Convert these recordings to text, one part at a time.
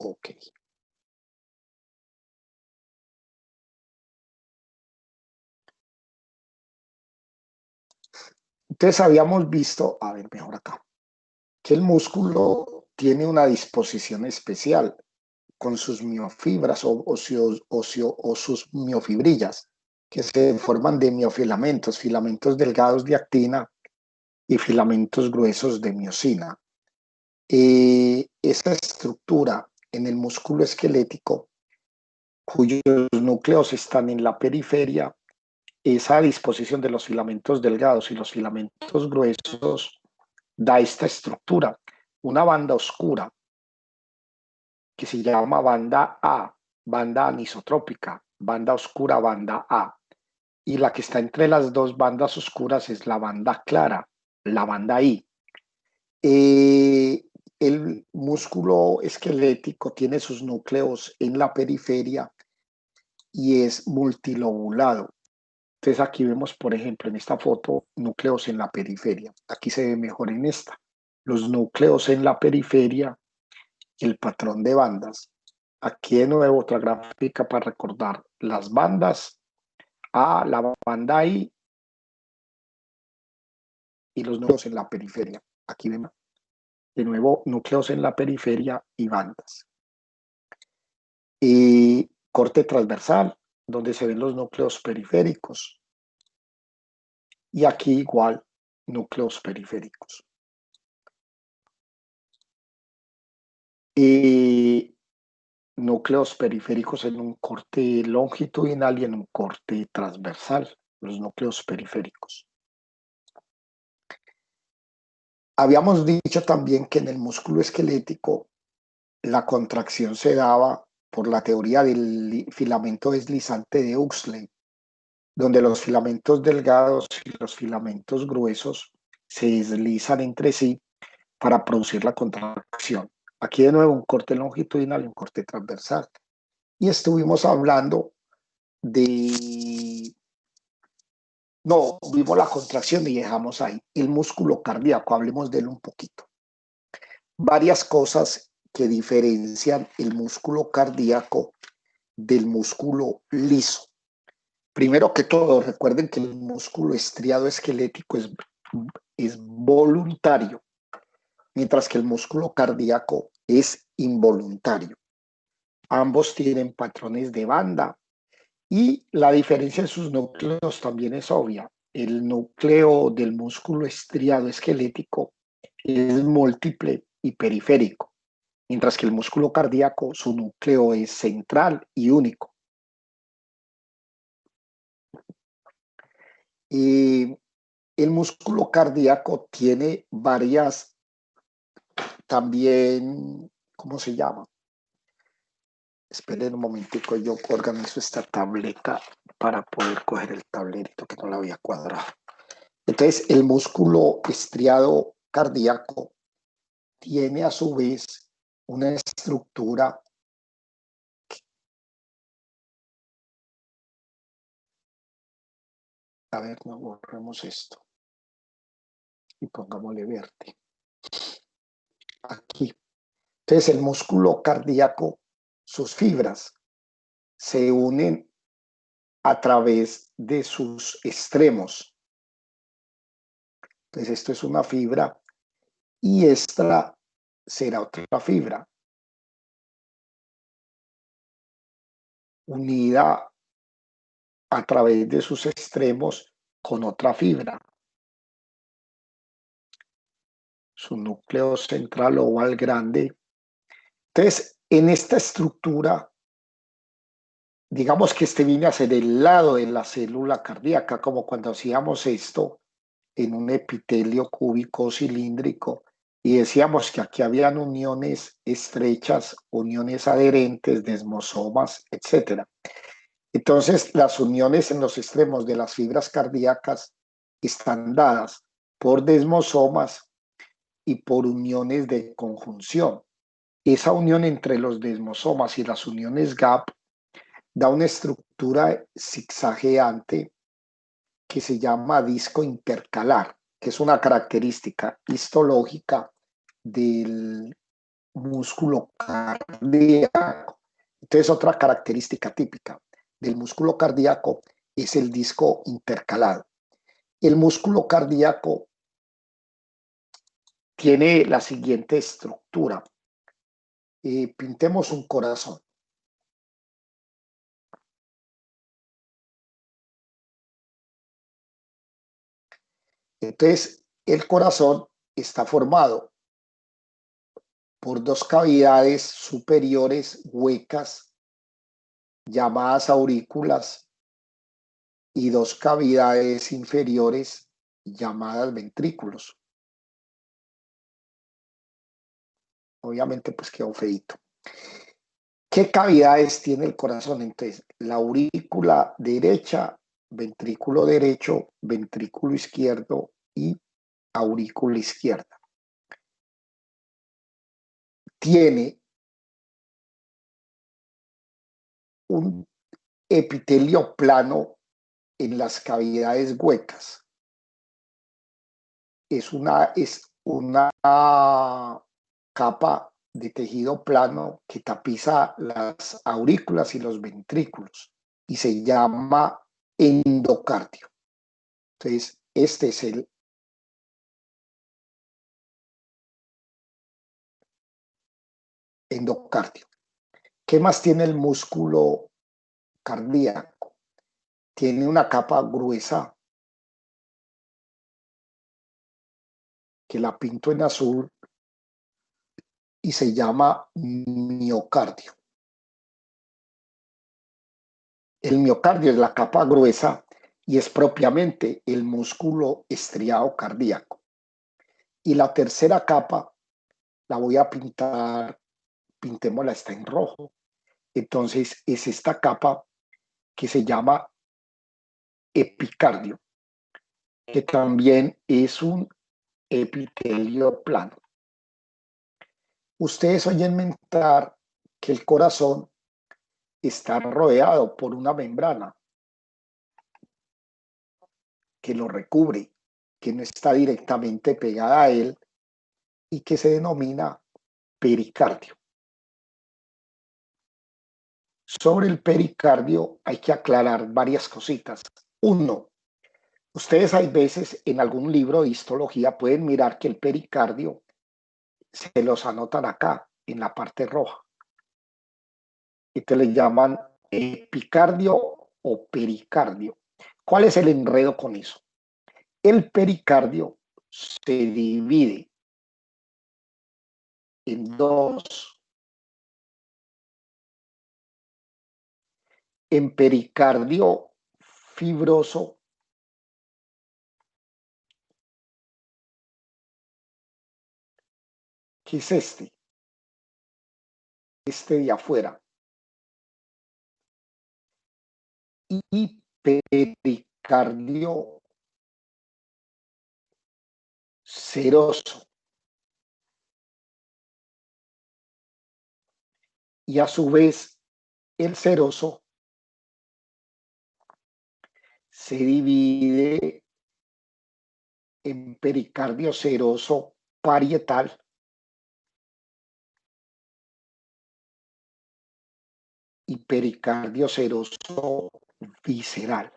Ok. Entonces habíamos visto, a ver, mejor acá, que el músculo tiene una disposición especial con sus miofibras o sus miofibrillas, que se forman de miofilamentos, filamentos delgados de actina y filamentos gruesos de miosina. Esa estructura en el músculo esquelético, cuyos núcleos están en la periferia, esa disposición de los filamentos delgados y los filamentos gruesos da esta estructura, una banda oscura que se llama banda A, banda anisotrópica, banda oscura, banda A. Y la que está entre las dos bandas oscuras es la banda clara, la banda I. El músculo esquelético tiene sus núcleos en la periferia y es multilobulado. Entonces aquí vemos, por ejemplo, en esta foto, núcleos en la periferia. Aquí se ve mejor en esta. Los núcleos en la periferia, el patrón de bandas. Aquí de nuevo otra gráfica para recordar las bandas A, la banda I y los núcleos en la periferia. Aquí vemos de nuevo núcleos en la periferia y bandas. Y corte transversal, donde se ven los núcleos periféricos. Y aquí igual, núcleos periféricos. Y núcleos periféricos en un corte longitudinal y en un corte transversal, los núcleos periféricos. Habíamos dicho también que en el músculo esquelético la contracción se daba por la teoría del filamento deslizante de Huxley, donde los filamentos delgados y los filamentos gruesos se deslizan entre sí para producir la contracción. Aquí de nuevo un corte longitudinal y un corte transversal. Y estuvimos hablando de... No, vimos la contracción y dejamos ahí. El músculo cardíaco, hablemos de él un poquito. Varias cosas que diferencian el músculo cardíaco del músculo liso. Primero que todo, recuerden que el músculo estriado esquelético es voluntario, mientras que el músculo cardíaco es involuntario. Ambos tienen patrones de banda y la diferencia en sus núcleos también es obvia. El núcleo del músculo estriado esquelético es múltiple y periférico, mientras que el músculo cardíaco, su núcleo es central y único. Y el músculo cardíaco tiene varias, también, ¿cómo se llama? Esperen un momentico, yo organizo esta tableta para poder coger el tablerito que no la había cuadrado. Entonces, el músculo estriado cardíaco tiene a su vez una estructura a ver, no borremos esto y pongámosle verde. Aquí. Entonces, el músculo cardíaco, sus fibras se unen a través de sus extremos. Entonces, esto es una fibra y esta será otra fibra unida a través de sus extremos con otra fibra. Su núcleo central oval grande. Entonces, en esta estructura, digamos que este viene a ser el lado de la célula cardíaca, como cuando hacíamos esto en un epitelio cúbico cilíndrico y decíamos que aquí habían uniones estrechas, uniones adherentes, desmosomas, etc. Entonces, las uniones en los extremos de las fibras cardíacas están dadas por desmosomas y por uniones de conjunción. Esa unión entre los desmosomas y las uniones gap da una estructura zigzagueante que se llama disco intercalar, que es una característica histológica del músculo cardíaco. Entonces, otra característica típica del músculo cardíaco es el disco intercalado. El músculo cardíaco tiene la siguiente estructura. Pintemos un corazón. Entonces, el corazón está formado por dos cavidades superiores huecas llamadas aurículas y dos cavidades inferiores llamadas ventrículos. Obviamente, pues quedó feito. ¿Qué cavidades tiene el corazón? Entonces, la aurícula derecha, ventrículo derecho, ventrículo izquierdo y aurícula izquierda. Tiene un epitelio plano en las cavidades huecas. Es una capa de tejido plano que tapiza las aurículas y los ventrículos y se llama endocardio. Entonces, este es el endocardio. ¿Qué más tiene el músculo cardíaco? Tiene una capa gruesa que la pinto en azul y se llama miocardio. El miocardio es la capa gruesa y es propiamente el músculo estriado cardíaco. Y la tercera capa la voy a pintar, pintémosla, está en rojo. Entonces es esta capa que se llama epicardio, que también es un epitelio plano. Ustedes oyen mentar que el corazón está rodeado por una membrana que lo recubre, que no está directamente pegada a él y que se denomina pericardio. Sobre el pericardio hay que aclarar varias cositas. Uno, ustedes hay veces en algún libro de histología pueden mirar que el pericardio se los anotan acá, en la parte roja, y te le llaman epicardio o pericardio. ¿Cuál es el enredo con eso? El pericardio se divide en dos, en pericardio fibroso, que es este de afuera, y pericardio seroso. Y a su vez, el seroso se divide en pericardio seroso parietal y pericardio seroso visceral.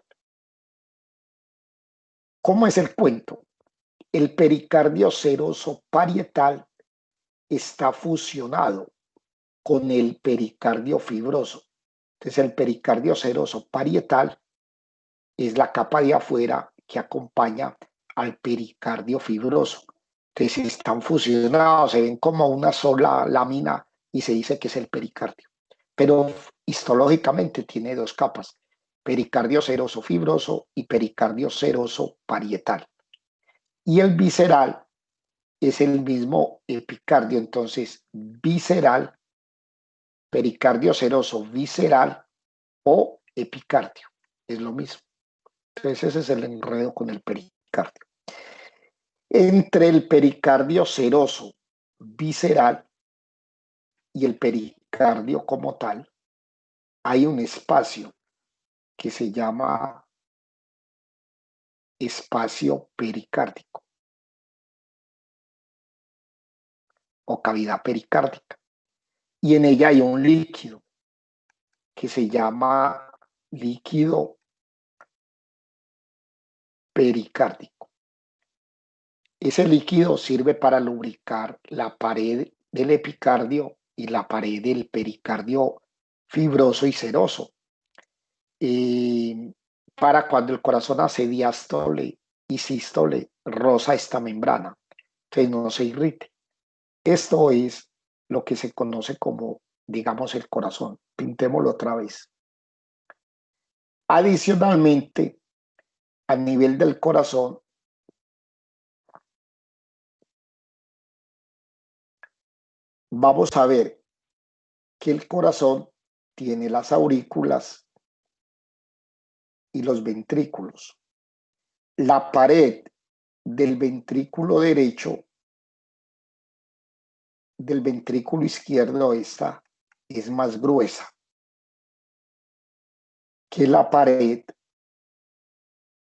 ¿Cómo es el cuento? El pericardio seroso parietal está fusionado con el pericardio fibroso. Entonces, el pericardio seroso parietal es la capa de afuera que acompaña al pericardio fibroso. Entonces, están fusionados, se ven como una sola lámina y se dice que es el pericardio. Pero histológicamente tiene dos capas, pericardio seroso fibroso y pericardio seroso parietal. Y el visceral es el mismo epicardio, entonces visceral, pericardio seroso visceral o epicardio, es lo mismo. Entonces ese es el enredo con el pericardio. Entre el pericardio seroso visceral y el pericardio como tal, hay un espacio que se llama espacio pericárdico. o cavidad pericárdica. Y en ella hay un líquido que se llama líquido pericárdico. Ese líquido sirve para lubricar la pared del epicardio y la pared del pericardio fibroso y seroso. Para cuando el corazón hace diástole y sístole, roza esta membrana, que no se irrite. Esto es lo que se conoce como, digamos, el corazón. Pintémoslo otra vez. Adicionalmente, a nivel del corazón, vamos a ver que el corazón tiene las aurículas y los ventrículos. La pared del ventrículo derecho, del ventrículo izquierdo, esta es más gruesa que la pared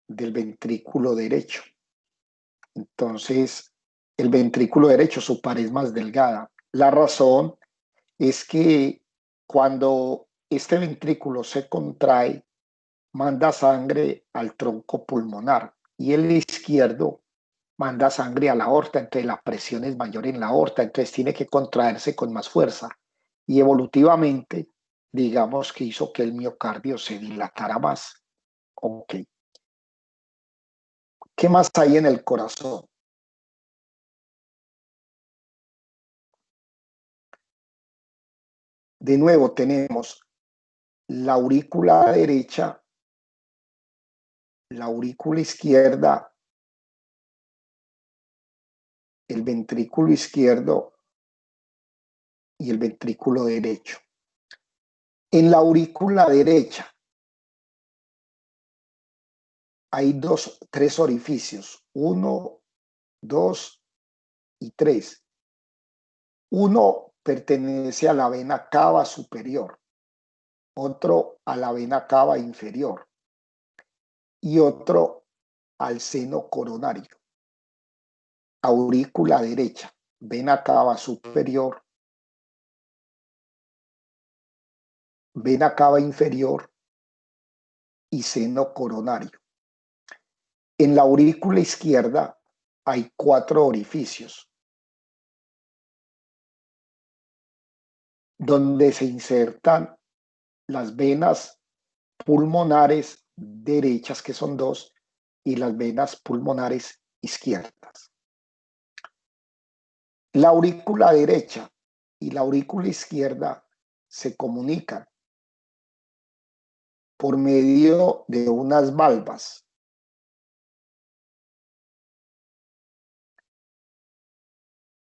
del ventrículo derecho. Entonces, el ventrículo derecho, su pared es más delgada. La razón es que cuando este ventrículo se contrae, manda sangre al tronco pulmonar y el izquierdo manda sangre a la aorta, entonces la presión es mayor en la aorta, entonces tiene que contraerse con más fuerza. Y evolutivamente, digamos que hizo que el miocardio se dilatara más. Ok. ¿Qué más hay en el corazón? De nuevo tenemos la aurícula derecha, la aurícula izquierda, el ventrículo izquierdo y el ventrículo derecho. En la aurícula derecha hay tres orificios, 1, 2 y 3. Uno pertenece a la vena cava superior, otro a la vena cava inferior y otro al seno coronario. Aurícula derecha, vena cava superior, vena cava inferior y seno coronario. En la aurícula izquierda hay 4 orificios donde se insertan las venas pulmonares derechas, que son 2, y las venas pulmonares izquierdas. La aurícula derecha y la aurícula izquierda se comunican por medio de unas valvas.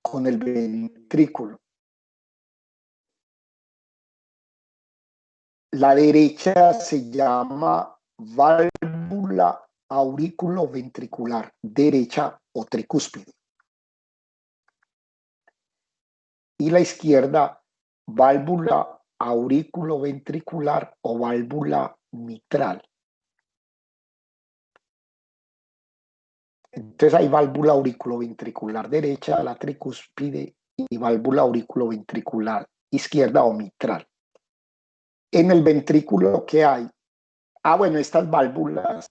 Con el ventrículo. La derecha se llama válvula auriculoventricular derecha o tricúspide. Y la izquierda, válvula auriculoventricular o válvula mitral. Entonces hay válvula auriculoventricular derecha, la tricúspide, y válvula auriculoventricular izquierda o mitral. En el ventrículo, ¿qué hay? Bueno, estas válvulas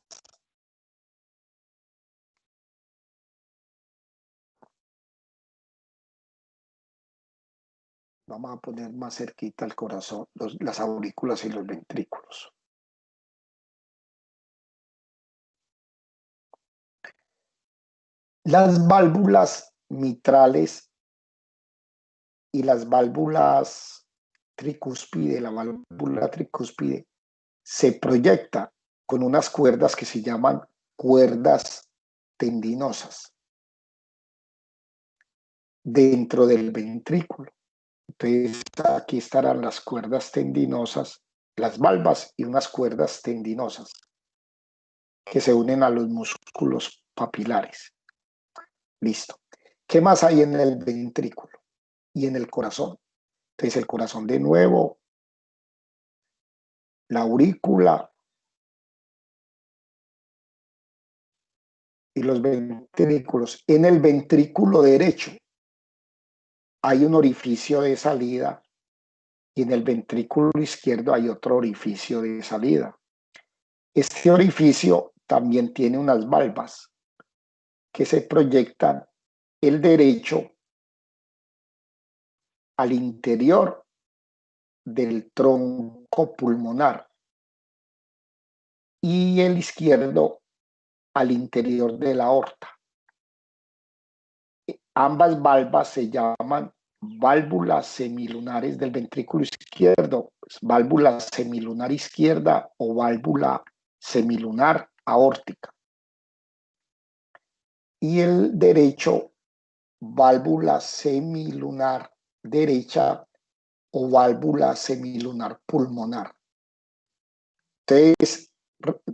vamos a poner más cerquita al corazón, las aurículas y los ventrículos. Las válvulas mitrales y las válvulas tricúspide, la válvula tricúspide, se proyecta con unas cuerdas que se llaman cuerdas tendinosas dentro del ventrículo. Entonces, aquí estarán las cuerdas tendinosas, las valvas y unas cuerdas tendinosas que se unen a los músculos papilares. Listo. ¿Qué más hay en el ventrículo y en el corazón? Entonces, el corazón de nuevo, la aurícula y los ventrículos. En el ventrículo derecho hay un orificio de salida y en el ventrículo izquierdo hay otro orificio de salida. Este orificio también tiene unas valvas que se proyectan el derecho al interior del tronco pulmonar y el izquierdo al interior de la aorta. Ambas valvas se llaman válvulas semilunares del ventrículo izquierdo, válvula semilunar izquierda o válvula semilunar aórtica. Y el derecho, válvula semilunar derecha o válvula semilunar pulmonar. Entonces,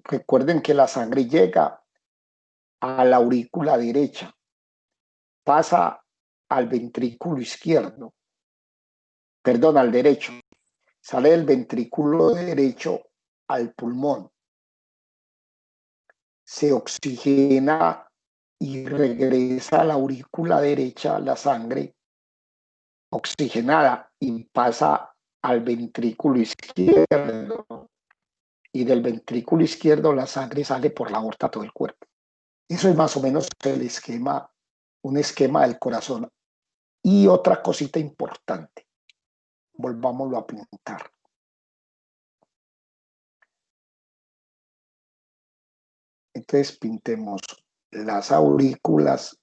recuerden que la sangre llega a la aurícula derecha, pasa al ventrículo izquierdo, perdón, al derecho, sale del ventrículo derecho al pulmón, se oxigena y regresa a la aurícula derecha la sangre oxigenada y pasa al ventrículo izquierdo, y del ventrículo izquierdo la sangre sale por la aorta a todo el cuerpo. Eso es más o menos el esquema, un esquema del corazón. Y otra cosita importante, volvámoslo a pintar. Entonces pintemos las aurículas,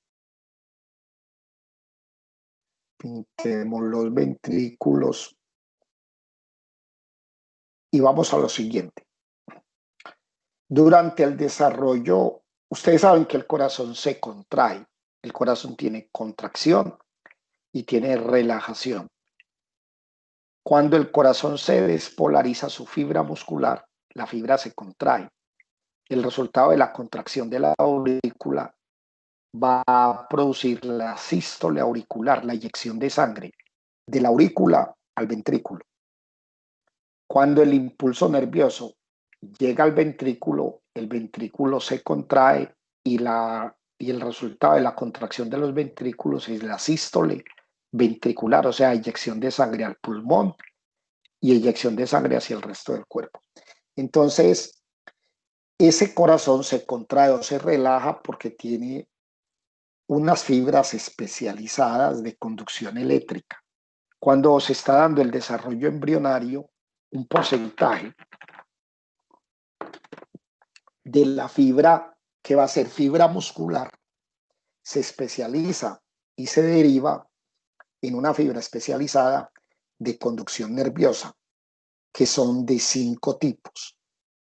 pintemos los ventrículos y vamos a lo siguiente. Durante el desarrollo, ustedes saben que el corazón se contrae, el corazón tiene contracción y tiene relajación. Cuando el corazón se despolariza su fibra muscular, la fibra se contrae. El resultado de la contracción de la aurícula va a producir la sístole auricular, la eyección de sangre de la aurícula al ventrículo. Cuando el impulso nervioso llega al ventrículo, el ventrículo se contrae y el resultado de la contracción de los ventrículos es la sístole ventricular, o sea, eyección de sangre al pulmón y eyección de sangre hacia el resto del cuerpo. Entonces, ese corazón se contrae o se relaja porque tiene unas fibras especializadas de conducción eléctrica. Cuando se está dando el desarrollo embrionario, un porcentaje de la fibra que va a ser fibra muscular se especializa y se deriva en una fibra especializada de conducción nerviosa, que son de 5 tipos.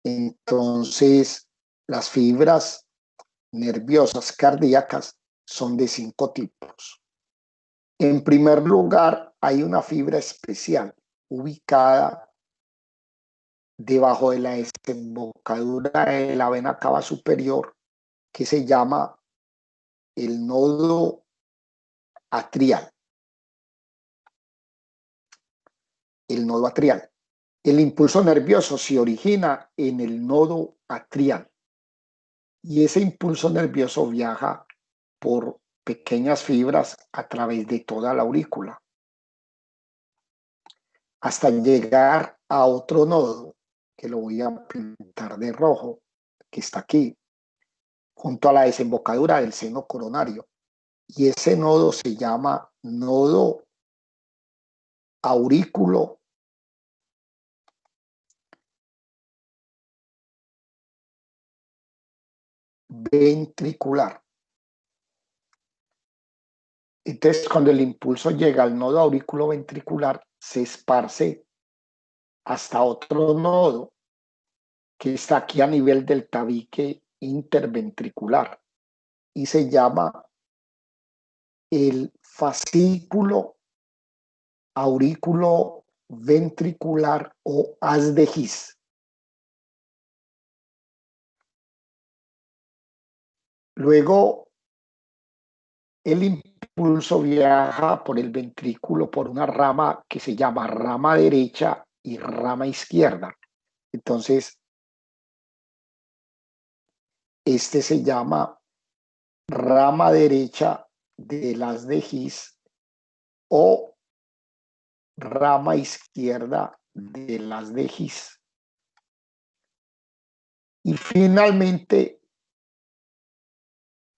Entonces, las fibras nerviosas cardíacas son de 5 tipos. En primer lugar, hay una fibra especial ubicada debajo de la desembocadura de la vena cava superior que se llama el nodo atrial. El nodo atrial. El impulso nervioso se origina en el nodo atrial y ese impulso nervioso viaja por pequeñas fibras a través de toda la aurícula hasta llegar a otro nodo que lo voy a pintar de rojo, que está aquí, junto a la desembocadura del seno coronario. Y ese nodo se llama nodo aurículo ventricular. Entonces, cuando el impulso llega al nodo aurículo ventricular, se esparce hasta otro nodo que está aquí a nivel del tabique interventricular y se llama el fascículo aurículo ventricular o haz de His. Luego, el impulso viaja por el ventrículo por una rama que se llama rama derecha y rama izquierda. Entonces, este se llama rama derecha del haz de His o rama izquierda del haz de His. Y finalmente,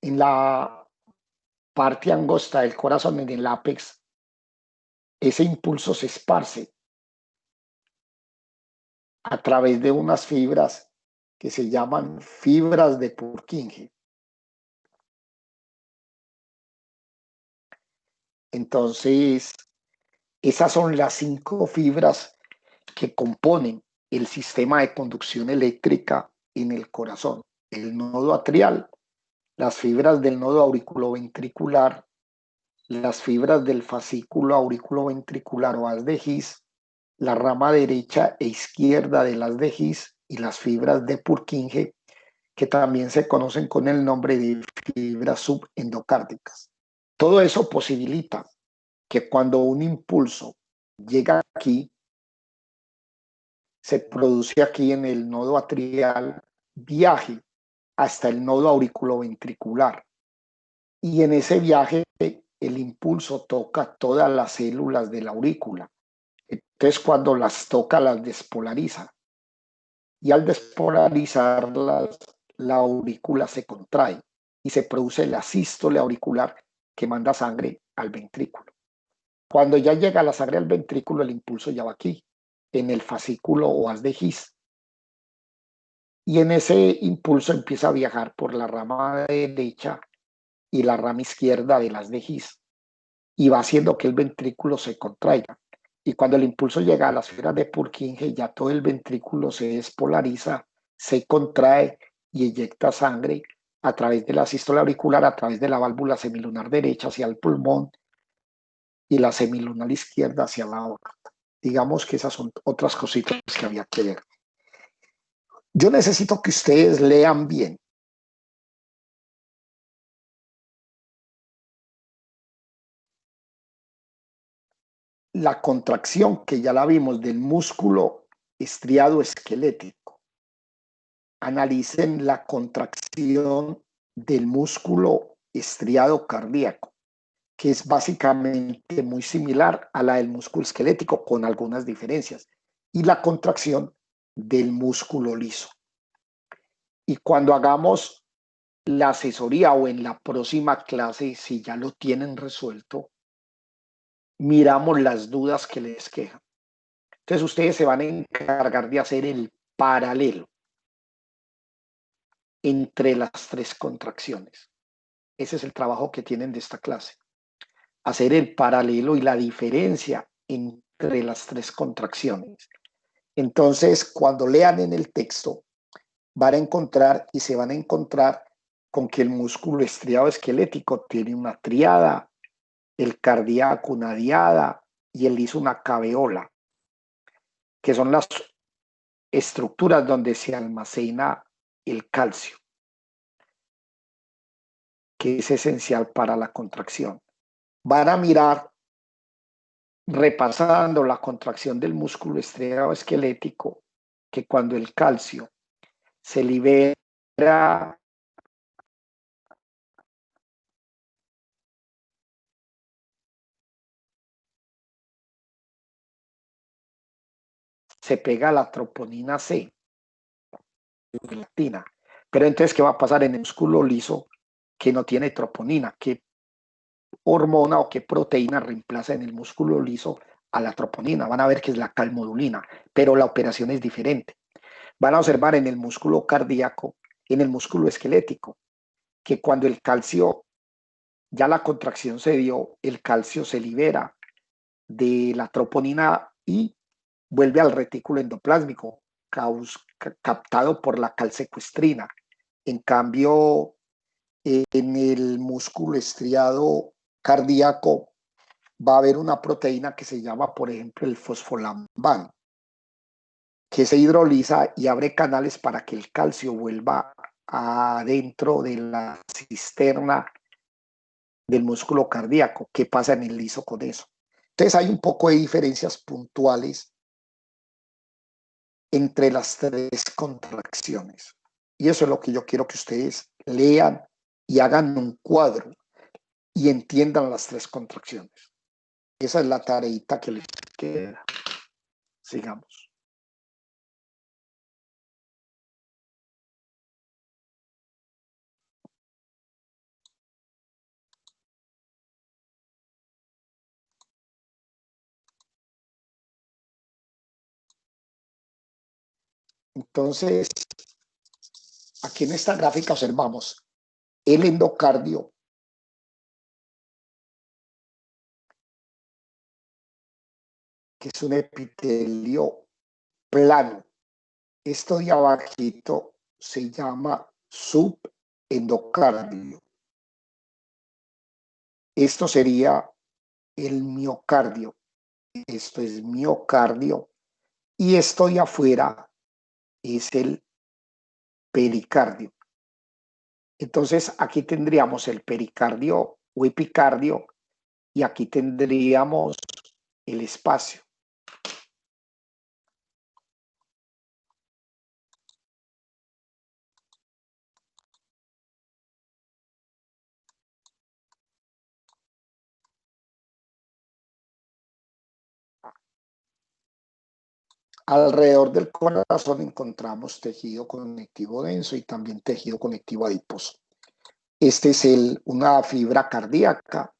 en la parte angosta del corazón, en el ápex, ese impulso se esparce a través de unas fibras que se llaman fibras de Purkinje. Entonces, esas son las 5 fibras que componen el sistema de conducción eléctrica en el corazón. El nodo atrial, las fibras del nodo auriculoventricular, las fibras del fascículo auriculoventricular o haz de His, la rama derecha e izquierda del haz de His y las fibras de Purkinje, que también se conocen con el nombre de fibras subendocárdicas. Todo eso posibilita que cuando un impulso llega aquí, se produce aquí en el nodo atrial, viaje hasta el nodo auriculoventricular. Y en ese viaje el impulso toca todas las células de la aurícula. Entonces cuando las toca las despolariza. Y al despolarizarlas, la aurícula se contrae y se produce la sístole auricular que manda sangre al ventrículo. Cuando ya llega la sangre al ventrículo, el impulso ya va aquí, en el fascículo o haz de His. Y en ese impulso empieza a viajar por la rama derecha y la rama izquierda de las de His y va haciendo que el ventrículo se contraiga. Y cuando el impulso llega a las fibras de Purkinje, ya todo el ventrículo se despolariza, se contrae y eyecta sangre a través de la sístole auricular, a través de la válvula semilunar derecha hacia el pulmón y la semilunar izquierda hacia la aorta. Digamos que esas son otras cositas que había que ver. Yo necesito que ustedes lean bien. La contracción, que ya la vimos, del músculo estriado esquelético. Analicen la contracción del músculo estriado cardíaco, que es básicamente muy similar a la del músculo esquelético con algunas diferencias, y la contracción del músculo liso. Y cuando hagamos la asesoría o en la próxima clase, si ya lo tienen resuelto, miramos las dudas que les quedan. Entonces ustedes se van a encargar de hacer el paralelo entre las 3 contracciones. Ese es el trabajo que tienen de esta clase. Hacer el paralelo y la diferencia entre las 3 contracciones. Entonces, cuando lean en el texto, van a encontrar y se van a encontrar con que el músculo estriado esquelético tiene una triada, el cardíaco una diada y el liso una caveola, que son las estructuras donde se almacena el calcio, que es esencial para la contracción. Van a mirar, repasando la contracción del músculo estriado esquelético, que cuando el calcio se libera se pega a la troponina C, pero entonces, ¿qué va a pasar en el músculo liso que no tiene troponina? ¿Qué hormona o qué proteína reemplaza en el músculo liso a la troponina? Van a ver que es la calmodulina, pero la operación es diferente. Van a observar en el músculo cardíaco, en el músculo esquelético, que cuando el calcio, ya la contracción se dio, el calcio se libera de la troponina y vuelve al retículo endoplásmico, captado por la calsecuestrina. En cambio, en el músculo estriado cardíaco va a haber una proteína que se llama, por ejemplo, el fosfolambán, que se hidroliza y abre canales para que el calcio vuelva adentro de la cisterna del músculo cardíaco. ¿Qué pasa en el liso con eso? Entonces hay un poco de diferencias puntuales entre las 3 contracciones. Y eso es lo que yo quiero que ustedes lean y hagan un cuadro y entiendan las 3 contracciones. Esa es la tareita que les queda. Sigamos. Entonces, aquí en esta gráfica observamos el endocardio, que es un epitelio plano. Esto de abajito se llama subendocardio. Esto sería el miocardio. Esto es miocardio. Y esto de afuera es el pericardio. Entonces aquí tendríamos el pericardio o epicardio y aquí tendríamos el espacio. Alrededor del corazón encontramos tejido conectivo denso y también tejido conectivo adiposo. Este es una fibra cardíaca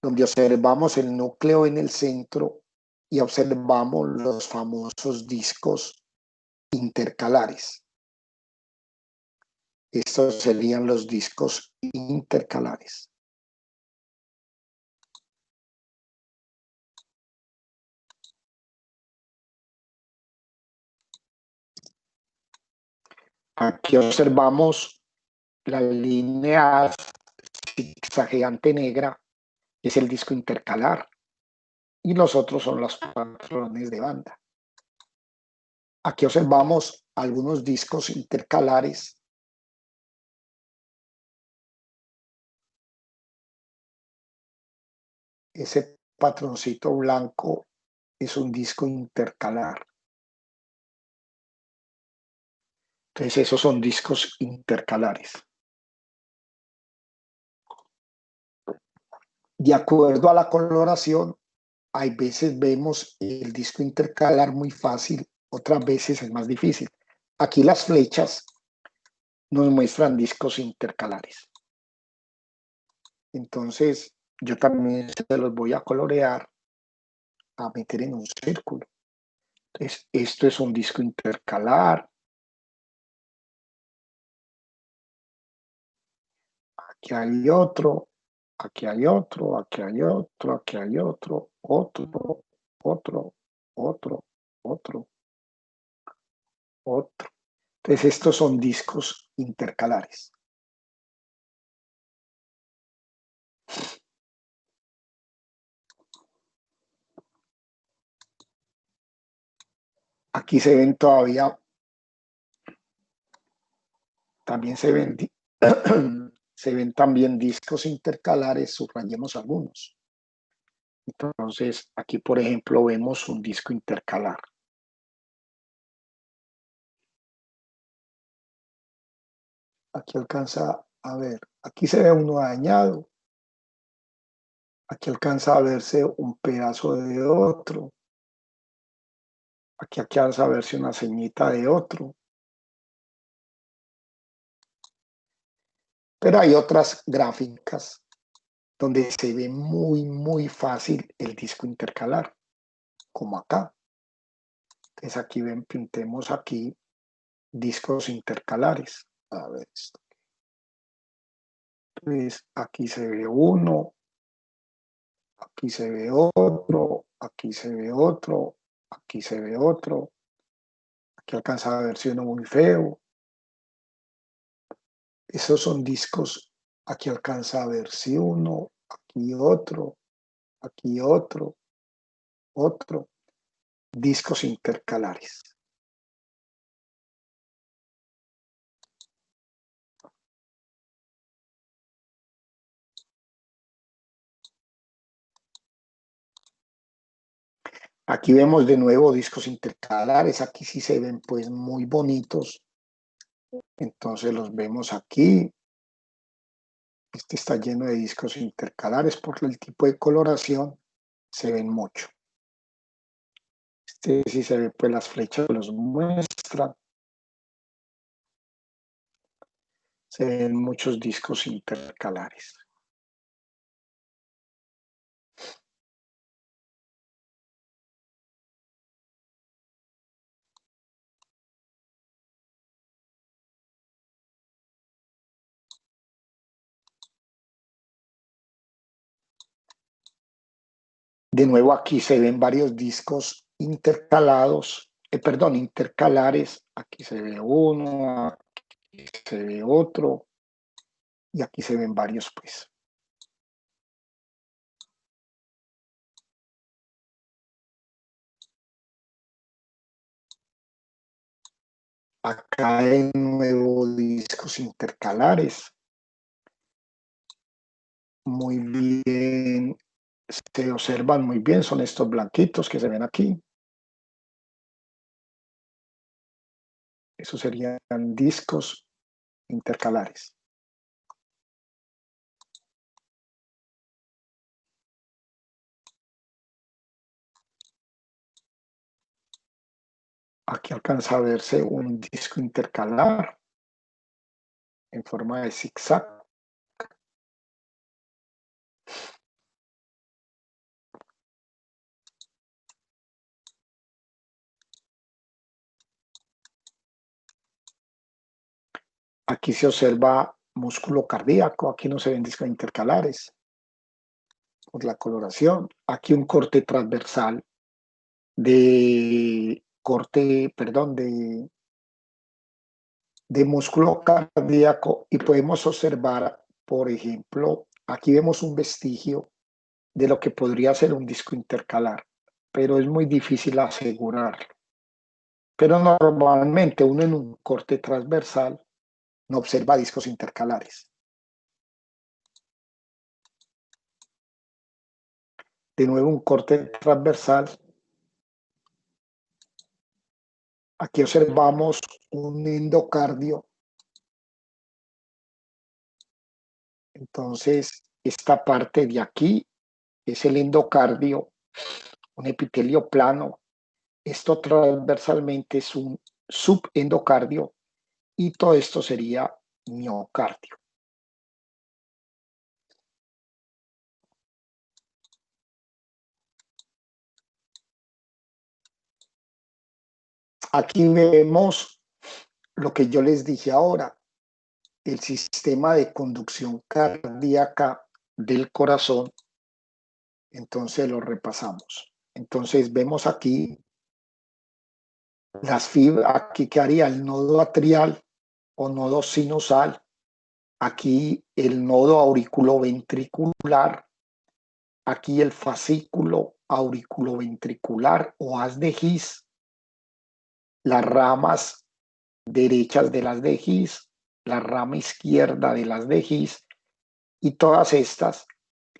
donde observamos el núcleo en el centro y observamos los famosos discos intercalares. Estos serían los discos intercalares. Aquí observamos la línea zigzagueante negra, es el disco intercalar, y los otros son los patrones de banda. Aquí observamos algunos discos intercalares. Ese patroncito blanco es un disco intercalar. Entonces esos son discos intercalares. De acuerdo a la coloración, hay veces vemos el disco intercalar muy fácil, otras veces es más difícil. Aquí las flechas nos muestran discos intercalares. Entonces, yo también se los voy a colorear, a meter en un círculo. Entonces, esto es un disco intercalar. Aquí hay otro, aquí hay otro, aquí hay otro, aquí hay otro, otro, otro, otro, otro, otro. Entonces, estos son discos intercalares. Aquí se ven todavía, también se ven, se ven también discos intercalares, subrayemos algunos. Entonces, aquí, por ejemplo, vemos un disco intercalar. Aquí alcanza a ver, aquí se ve uno dañado. Aquí alcanza a verse un pedazo de otro. Aquí alcanza a verse una ceñita de otro. Pero hay otras gráficas donde se ve muy fácil el disco intercalar, como acá. Entonces aquí ven, pintemos aquí discos intercalares. A ver esto. Entonces aquí se ve uno, aquí se ve otro, aquí se ve otro, aquí se ve otro. Aquí alcanza a verse uno muy feo. Esos son discos, aquí alcanza a verse uno, aquí otro, otro. Discos intercalares. Aquí vemos de nuevo discos intercalares, aquí sí se ven pues muy bonitos. Entonces los vemos aquí. Este está lleno de discos intercalares por el tipo de coloración. se ven mucho. Este sí se ve, pues las flechas los muestran. Se ven muchos discos intercalares. De nuevo aquí se ven varios discos intercalados, intercalares. Aquí se ve uno, aquí se ve otro y aquí se ven varios, pues. Acá hay nuevos discos intercalares. Muy bien, se observan muy bien, son estos blanquitos que se ven aquí. Esos serían discos intercalares. Aquí alcanza a verse un disco intercalar en forma de zigzag. Aquí se observa músculo cardíaco, aquí no se ven discos intercalares por la coloración. Aquí un corte transversal de músculo cardíaco y podemos observar, por ejemplo, aquí vemos un vestigio de lo que podría ser un disco intercalar, pero es muy difícil asegurarlo. Pero normalmente uno en un corte transversal no observa discos intercalares. De nuevo un corte transversal. Aquí observamos un endocardio. Entonces, esta parte de aquí es el endocardio, un epitelio plano. Esto transversalmente es un subendocardio y todo esto sería miocardio. Aquí vemos lo que yo les dije ahora, el sistema de conducción cardíaca del corazón. Entonces lo repasamos. Entonces vemos aquí las fibras, aquí que haría el nodo atrial o nodo sinusal, aquí el nodo auriculoventricular, aquí el fascículo auriculoventricular o haz de His, las ramas derechas de las de His, la rama izquierda de las de His y todas estas,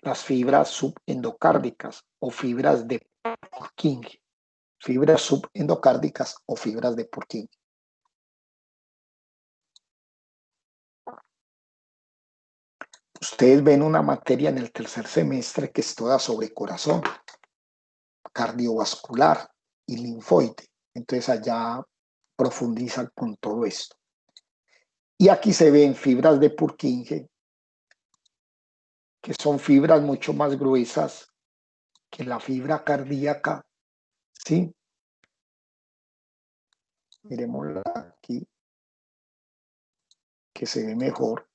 las fibras subendocárdicas o fibras de Purkinje, fibras subendocárdicas o fibras de Purkinje. Ustedes ven una materia en el tercer semestre que es toda sobre corazón, cardiovascular y linfoide. Entonces allá profundizan con todo esto. Y aquí se ven fibras de Purkinje, que son fibras mucho más gruesas que la fibra cardíaca, ¿sí? Miremosla aquí, que se ve mejor.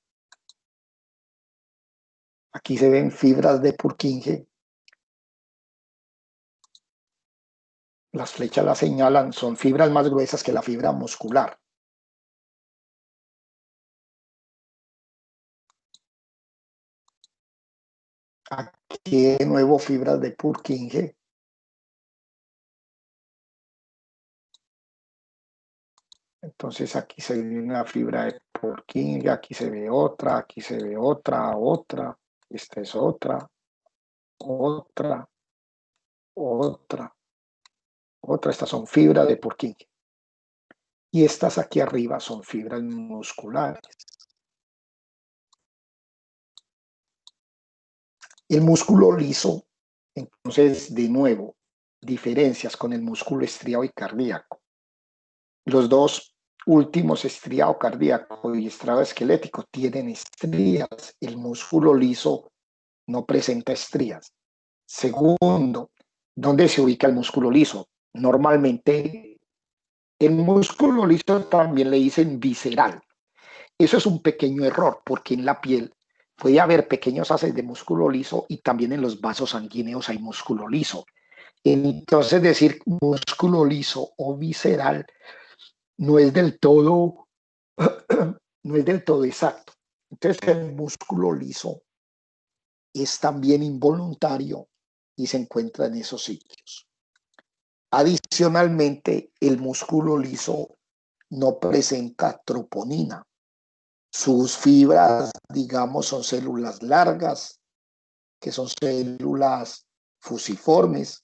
Aquí se ven fibras de Purkinje. Las flechas las señalan, son fibras más gruesas que la fibra muscular. Aquí de nuevo fibras de Purkinje. Entonces aquí se ve una fibra de Purkinje, aquí se ve otra, aquí se ve otra, otra, esta es otra, otra, otra, otra, estas son fibras de Purkinje. Y estas aquí arriba son fibras musculares. El músculo liso Entonces, de nuevo, diferencias con el músculo estriado y cardíaco. Los dos últimos, estriado cardíaco y estriado esquelético, tienen estrías. El músculo liso no presenta estrías. Segundo, ¿dónde se ubica el músculo liso? Normalmente, el músculo liso también le dicen visceral. Eso es un pequeño error porque en la piel puede haber pequeños haces de músculo liso y también en los vasos sanguíneos hay músculo liso. Entonces decir músculo liso o visceral no es del todo, no es del todo exacto. Entonces el músculo liso es también involuntario y se encuentra en esos sitios. Adicionalmente, el músculo liso no presenta troponina. Sus fibras, digamos, son células largas, que son células fusiformes.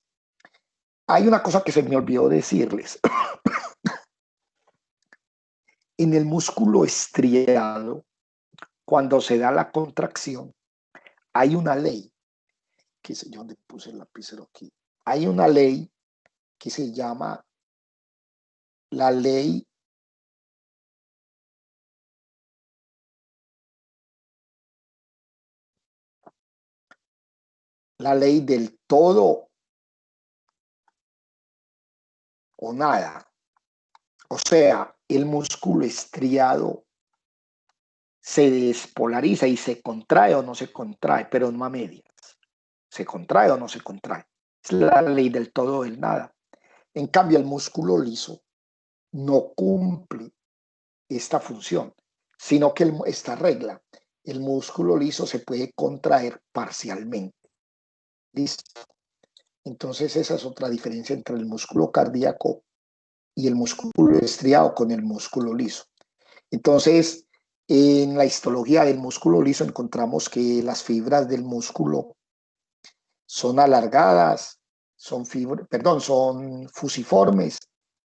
Hay una cosa que se me olvidó decirles. En el músculo estriado, cuando se da la contracción, hay una ley, que sé yo dónde puse el lapicero aquí. Hay una ley que se llama la ley del todo o nada. O sea, el músculo estriado se despolariza y se contrae o no se contrae, pero no a medias. Se contrae o no se contrae. Es la ley del todo o del nada. En cambio, el músculo liso no cumple esta función, sino que esta regla, el músculo liso se puede contraer parcialmente. ¿Listo? Entonces esa es otra diferencia entre el músculo cardíaco y el músculo estriado con el músculo liso. Entonces, en la histología del músculo liso encontramos que las fibras del músculo son alargadas, son fusiformes,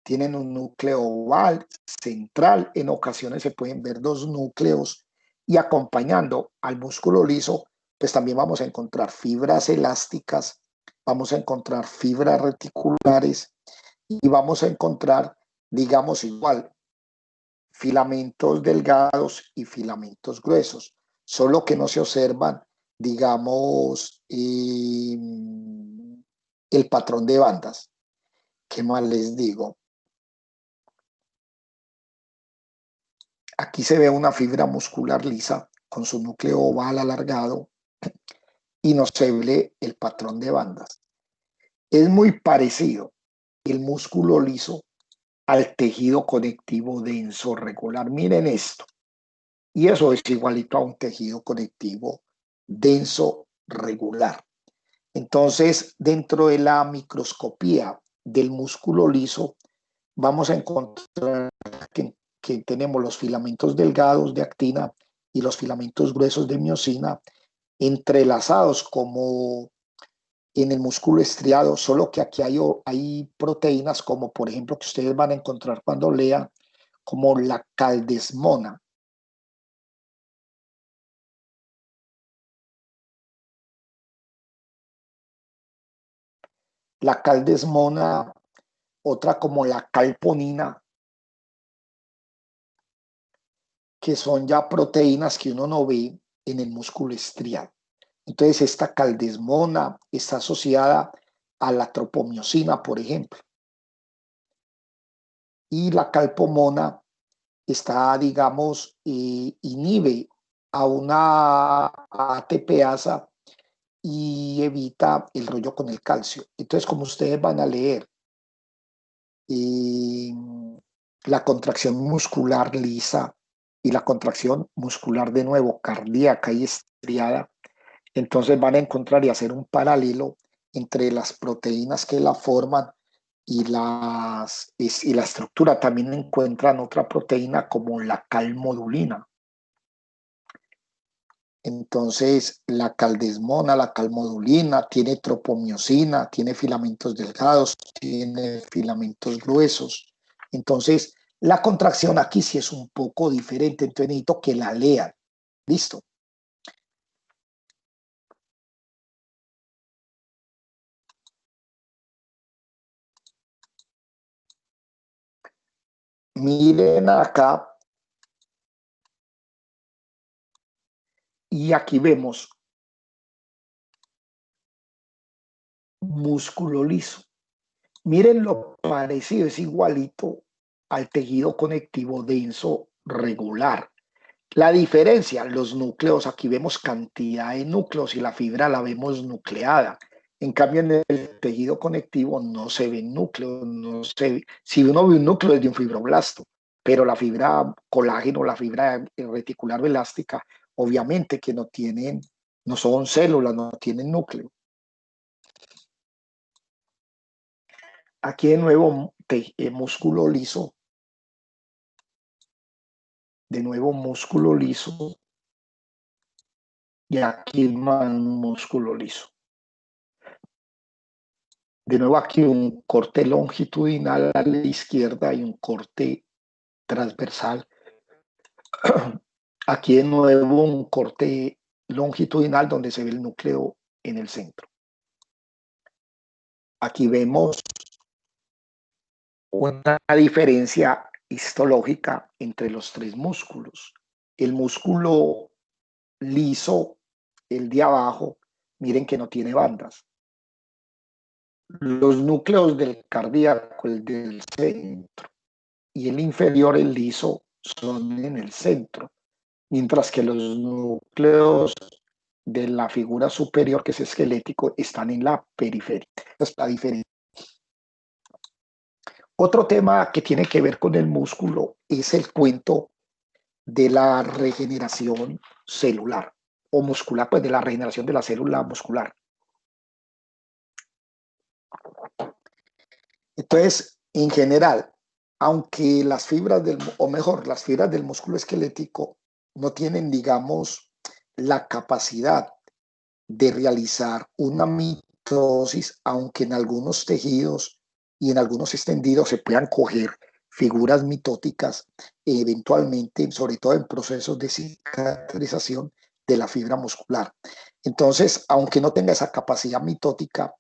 tienen un núcleo oval central, en ocasiones se pueden ver dos núcleos y acompañando al músculo liso, pues también vamos a encontrar fibras elásticas, vamos a encontrar fibras reticulares y vamos a encontrar, digamos igual, filamentos delgados y filamentos gruesos, solo que no se observan, digamos, el patrón de bandas. ¿Qué más les digo? Aquí se ve una fibra muscular lisa con su núcleo oval alargado y no se ve el patrón de bandas. Es muy parecido el músculo liso al tejido conectivo denso regular. Miren esto. Y eso es igualito a un tejido conectivo denso regular. Entonces, dentro de la microscopía del músculo liso, vamos a encontrar que tenemos los filamentos delgados de actina y los filamentos gruesos de miosina entrelazados como en el músculo estriado, solo que aquí hay proteínas como por ejemplo que ustedes van a encontrar cuando lean, como la caldesmona. La caldesmona, otra como la calponina, que son ya proteínas que uno no ve en el músculo estriado. Entonces, esta caldesmona está asociada a la tropomiosina, por ejemplo. Y la calpomona está, digamos, inhibe a una ATPasa y evita el rollo con el calcio. Entonces, como ustedes van a leer, eh, la contracción muscular lisa y la contracción muscular de nuevo cardíaca y estriada, entonces van a encontrar y hacer un paralelo entre las proteínas que la forman y la estructura. También encuentran otra proteína como la calmodulina. Entonces, la caldesmona, la calmodulina, tiene tropomiosina, tiene filamentos delgados, tiene filamentos gruesos. Entonces, la contracción aquí sí es un poco diferente, entonces necesito que la lean. ¿Listo? Miren acá y aquí vemos músculo liso. Miren lo parecido, es igualito al tejido conectivo denso regular. La diferencia, los núcleos, aquí vemos cantidad de núcleos y la fibra la vemos nucleada. En cambio, en el tejido conectivo no se ven núcleos, no se ve. Si uno ve un núcleo es de un fibroblasto, pero la fibra colágeno, la fibra reticular elástica, obviamente que no tienen, no son células, no tienen núcleo. Aquí de nuevo músculo liso, de nuevo músculo liso y aquí más músculo liso. De nuevo aquí un corte longitudinal a la izquierda y un corte transversal. Aquí de nuevo un corte longitudinal donde se ve el núcleo en el centro. Aquí vemos una diferencia histológica entre los tres músculos. El músculo liso, el de abajo, miren que no tiene bandas. Los núcleos del cardíaco, el del centro, y el inferior, el liso, son en el centro, mientras que los núcleos de la figura superior, que es esquelético, están en la periferia. Esta es la diferencia. Otro tema que tiene que ver con el músculo es el cuento de la regeneración celular o muscular, pues de la regeneración de la célula muscular. Entonces, en general, aunque las fibras del, o mejor, las fibras del músculo esquelético no tienen, digamos, la capacidad de realizar una mitosis, aunque en algunos tejidos y en algunos extendidos se puedan coger figuras mitóticas, eventualmente, sobre todo en procesos de cicatrización de la fibra muscular. Entonces, aunque no tenga esa capacidad mitótica,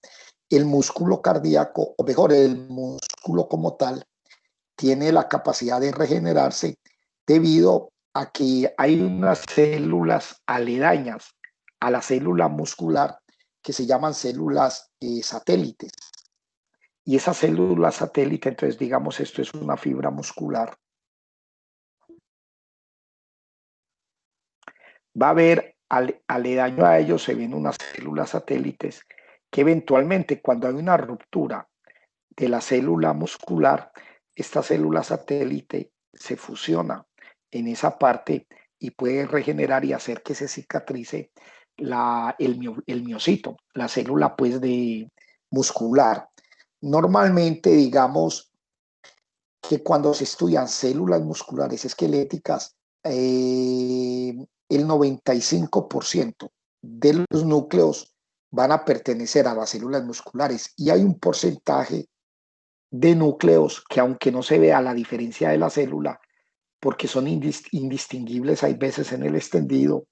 el músculo cardíaco, o mejor, el músculo como tal, tiene la capacidad de regenerarse debido a que hay unas células aledañas a la célula muscular que se llaman células satélites. Y esa célula satélite, entonces digamos, esto es una fibra muscular, va a haber aledaño a ellos, se ven unas células satélites que eventualmente cuando hay una ruptura de la célula muscular, esta célula satélite se fusiona en esa parte y puede regenerar y hacer que se cicatrice el miocito, la célula pues de muscular. Normalmente digamos que cuando se estudian células musculares esqueléticas, el 95% de los núcleos van a pertenecer a las células musculares y hay un porcentaje de núcleos que aunque no se vea la diferencia de la célula, porque son indistinguibles hay veces en el extendido,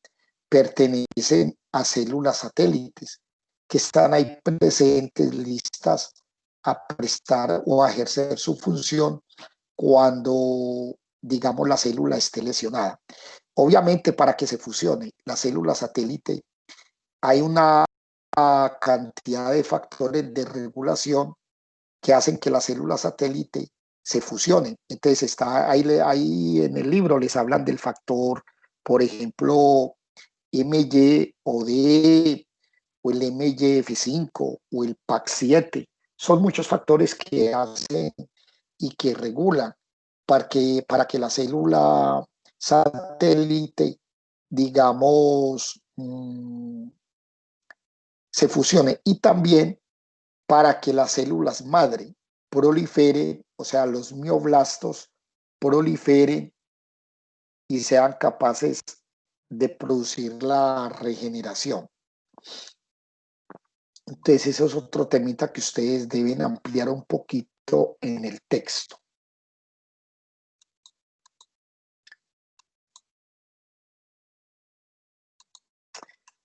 pertenecen a células satélites que están ahí presentes, listas a prestar o a ejercer su función cuando, digamos, la célula esté lesionada. Obviamente, para que se fusione la célula satélite, hay una cantidad de factores de regulación que hacen que las células satélite se fusionen. Entonces, está ahí en el libro les hablan del factor, por ejemplo, MY o D o el MYF5 o el PAC7. Son muchos factores que hacen y que regulan para que la célula satélite, digamos, se fusione. Y también para que las células madre proliferen, o sea, los mioblastos proliferen y sean capaces de producir la regeneración. Entonces, eso es otro temita que ustedes deben ampliar un poquito en el texto.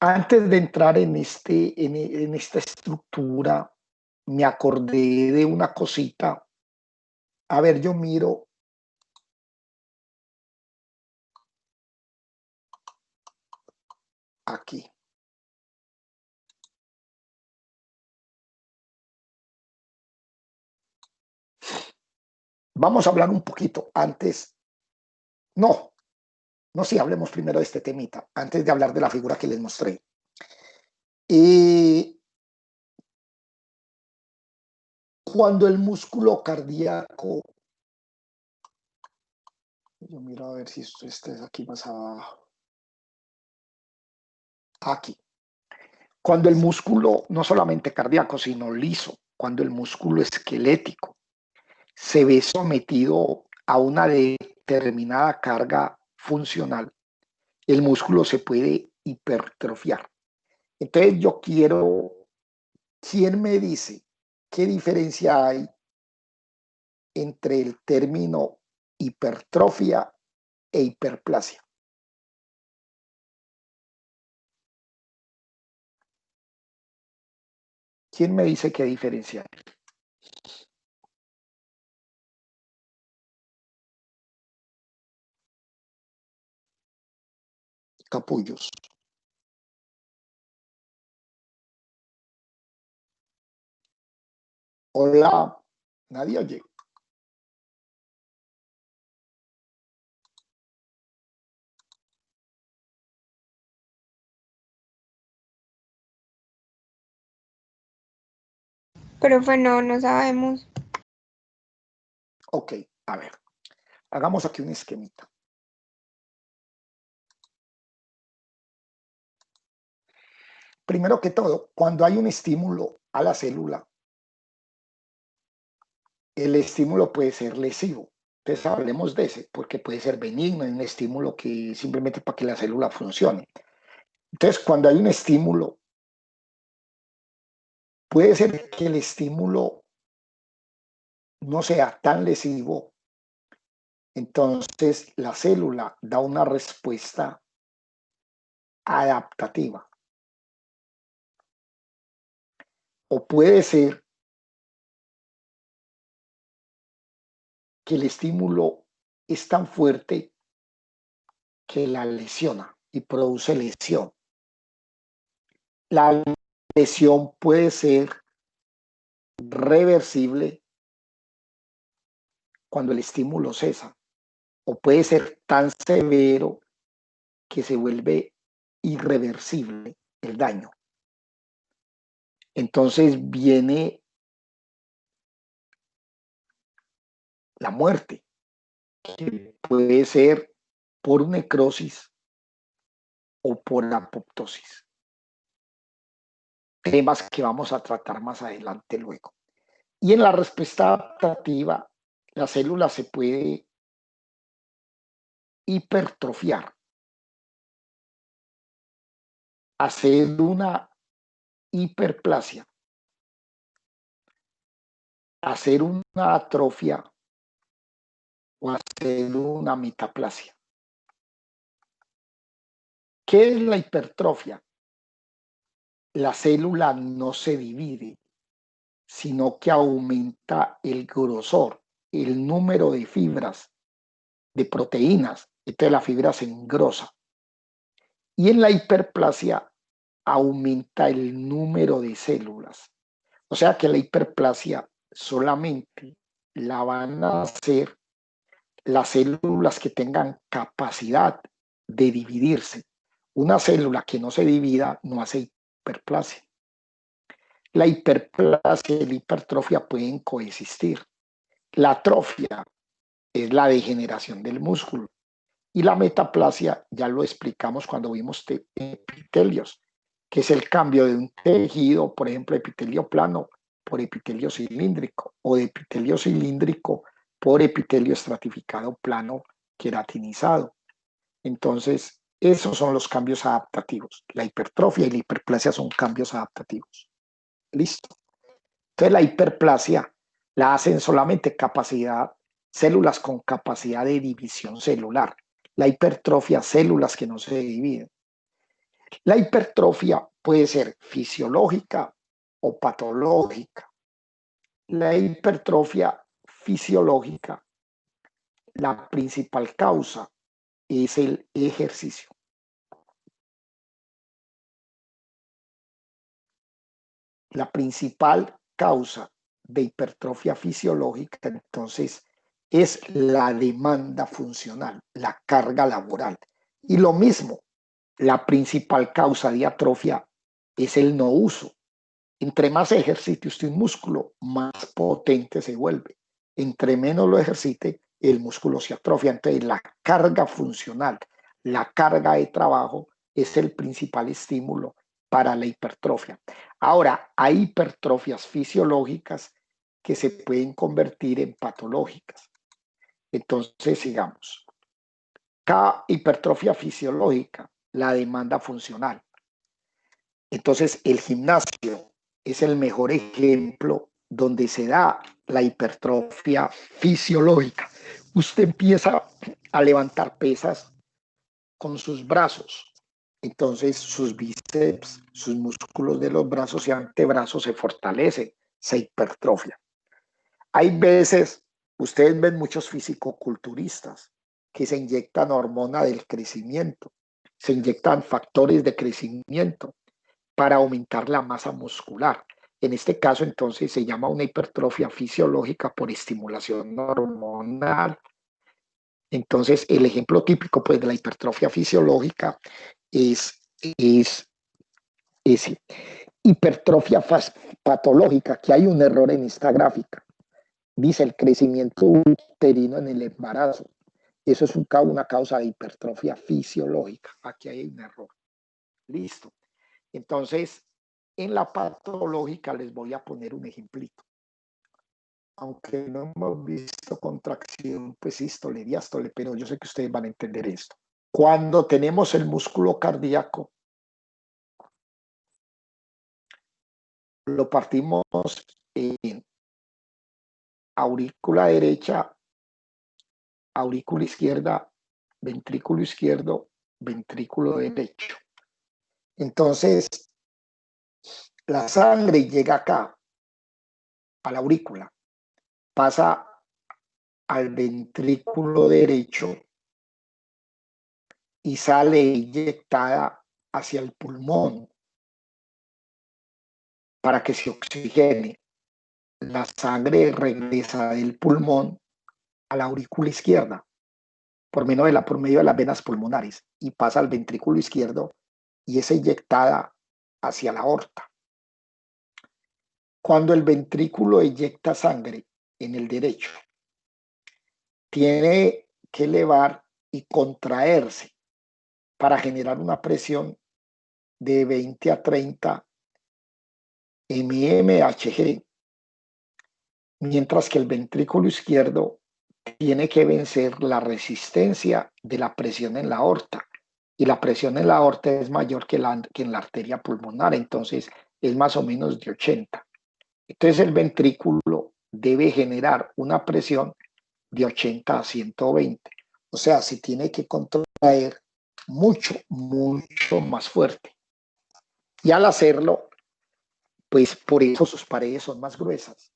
Antes de entrar en esta estructura, me acordé de una cosita. A ver, yo miro aquí. Vamos a hablar un poquito antes. No, no, sí, hablemos primero de este temita, antes de hablar de la figura que les mostré. Y cuando el músculo cardíaco, yo miro a ver si esto es aquí más abajo. Aquí. Cuando el músculo, no solamente cardíaco, sino liso, cuando el músculo esquelético se ve sometido a una determinada carga funcional, el músculo se puede hipertrofiar. Entonces yo quiero, ¿quién me dice qué diferencia hay entre el término hipertrofia e hiperplasia? ¿Quién me dice qué diferencia hay? Capullos. Hola, nadie oye. Profe, no, no sabemos. Ok, a ver, hagamos aquí un esquemita. Primero que todo, cuando hay un estímulo a la célula, el estímulo puede ser lesivo. Entonces hablemos de ese, porque puede ser benigno, un estímulo que simplemente para que la célula funcione. Entonces, cuando hay un estímulo, puede ser que el estímulo no sea tan lesivo, entonces la célula da una respuesta adaptativa. O puede ser que el estímulo es tan fuerte que la lesiona y produce lesión. La lesión puede ser reversible cuando el estímulo cesa, o puede ser tan severo que se vuelve irreversible el daño. Entonces viene la muerte, que puede ser por necrosis o por apoptosis. Temas que vamos a tratar más adelante luego. Y en la respuesta adaptativa, la célula se puede hipertrofiar, hacer una hiperplasia, hacer una atrofia o hacer una metaplasia. ¿Qué es la hipertrofia? La célula no se divide, sino que aumenta el grosor, el número de fibras, de proteínas. Entonces la fibra se engrosa. Y en la hiperplasia aumenta el número de células. O sea que la hiperplasia solamente la van a hacer las células que tengan capacidad de dividirse. Una célula que no se divida no hace hiperplasia. La hiperplasia y la hipertrofia pueden coexistir. La atrofia es la degeneración del músculo y la metaplasia ya lo explicamos cuando vimos epitelios, que es el cambio de un tejido, por ejemplo, epitelio plano por epitelio cilíndrico o de epitelio cilíndrico por epitelio estratificado plano queratinizado. Entonces, esos son los cambios adaptativos. La hipertrofia y la hiperplasia son cambios adaptativos. Listo. Entonces, la hiperplasia la hacen solamente células con capacidad de división celular. La hipertrofia, células que no se dividen. La hipertrofia puede ser fisiológica o patológica. La hipertrofia fisiológica, la principal causa es el ejercicio. la principal causa de hipertrofia fisiológica, entonces, es la demanda funcional, la carga laboral. Y lo mismo, la principal causa de atrofia es el no uso. Entre más ejercite usted un músculo, más potente se vuelve. Entre menos lo ejercite, el músculo se atrofia. Entonces, la carga funcional, la carga de trabajo es el principal estímulo para la hipertrofia. Ahora, hay hipertrofias fisiológicas que se pueden convertir en patológicas. Entonces, sigamos. Cada hipertrofia fisiológica, la demanda funcional. Entonces, el gimnasio es el mejor ejemplo donde se da la hipertrofia fisiológica. Usted empieza a levantar pesas con sus brazos. Entonces, sus bíceps, sus músculos de los brazos y antebrazos se fortalecen, se hipertrofia. Hay veces, ustedes ven muchos fisicoculturistas que se inyectan hormona del crecimiento, se inyectan factores de crecimiento para aumentar la masa muscular. En este caso, entonces, se llama una hipertrofia fisiológica por estimulación hormonal. Entonces, el ejemplo típico pues, de la hipertrofia fisiológica es ese. Hipertrofia patológica, que hay un error en esta gráfica. Dice el crecimiento uterino en el embarazo. Eso es una causa de hipertrofia fisiológica. Aquí hay un error. Listo. Entonces, en la patológica les voy a poner un ejemplito. Aunque no hemos visto contracción, pues sístole, diástole, pero yo sé que ustedes van a entender esto. Cuando tenemos el músculo cardíaco, lo partimos en aurícula derecha, aurícula izquierda, ventrículo derecho. Entonces, la sangre llega acá, a la aurícula, pasa al ventrículo derecho y sale inyectada hacia el pulmón para que se oxigene. La sangre regresa del pulmón a la aurícula izquierda por medio de las venas pulmonares y pasa al ventrículo izquierdo y es inyectada hacia la aorta. Cuando el ventrículo eyecta sangre en el derecho, tiene que elevar y contraerse para generar una presión de 20 a 30 mmHg, mientras que el ventrículo izquierdo tiene que vencer la resistencia de la presión en la aorta. Y la presión en la aorta es mayor que en la arteria pulmonar, entonces es más o menos de 80. Entonces el ventrículo debe generar una presión de 80 a 120. O sea, se tiene que contraer mucho, mucho más fuerte. Y al hacerlo, pues por eso sus paredes son más gruesas.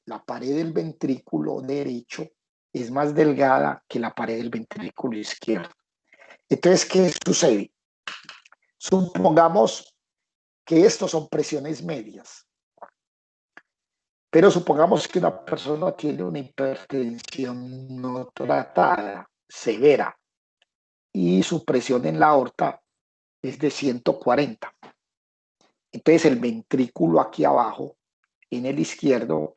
La pared del ventrículo derecho es más delgada que la pared del ventrículo izquierdo. Entonces, ¿qué sucede? Supongamos que estos son presiones medias, pero supongamos que una persona tiene una hipertensión no tratada, severa, y su presión en la aorta es de 140. Entonces, el ventrículo aquí abajo, en el izquierdo,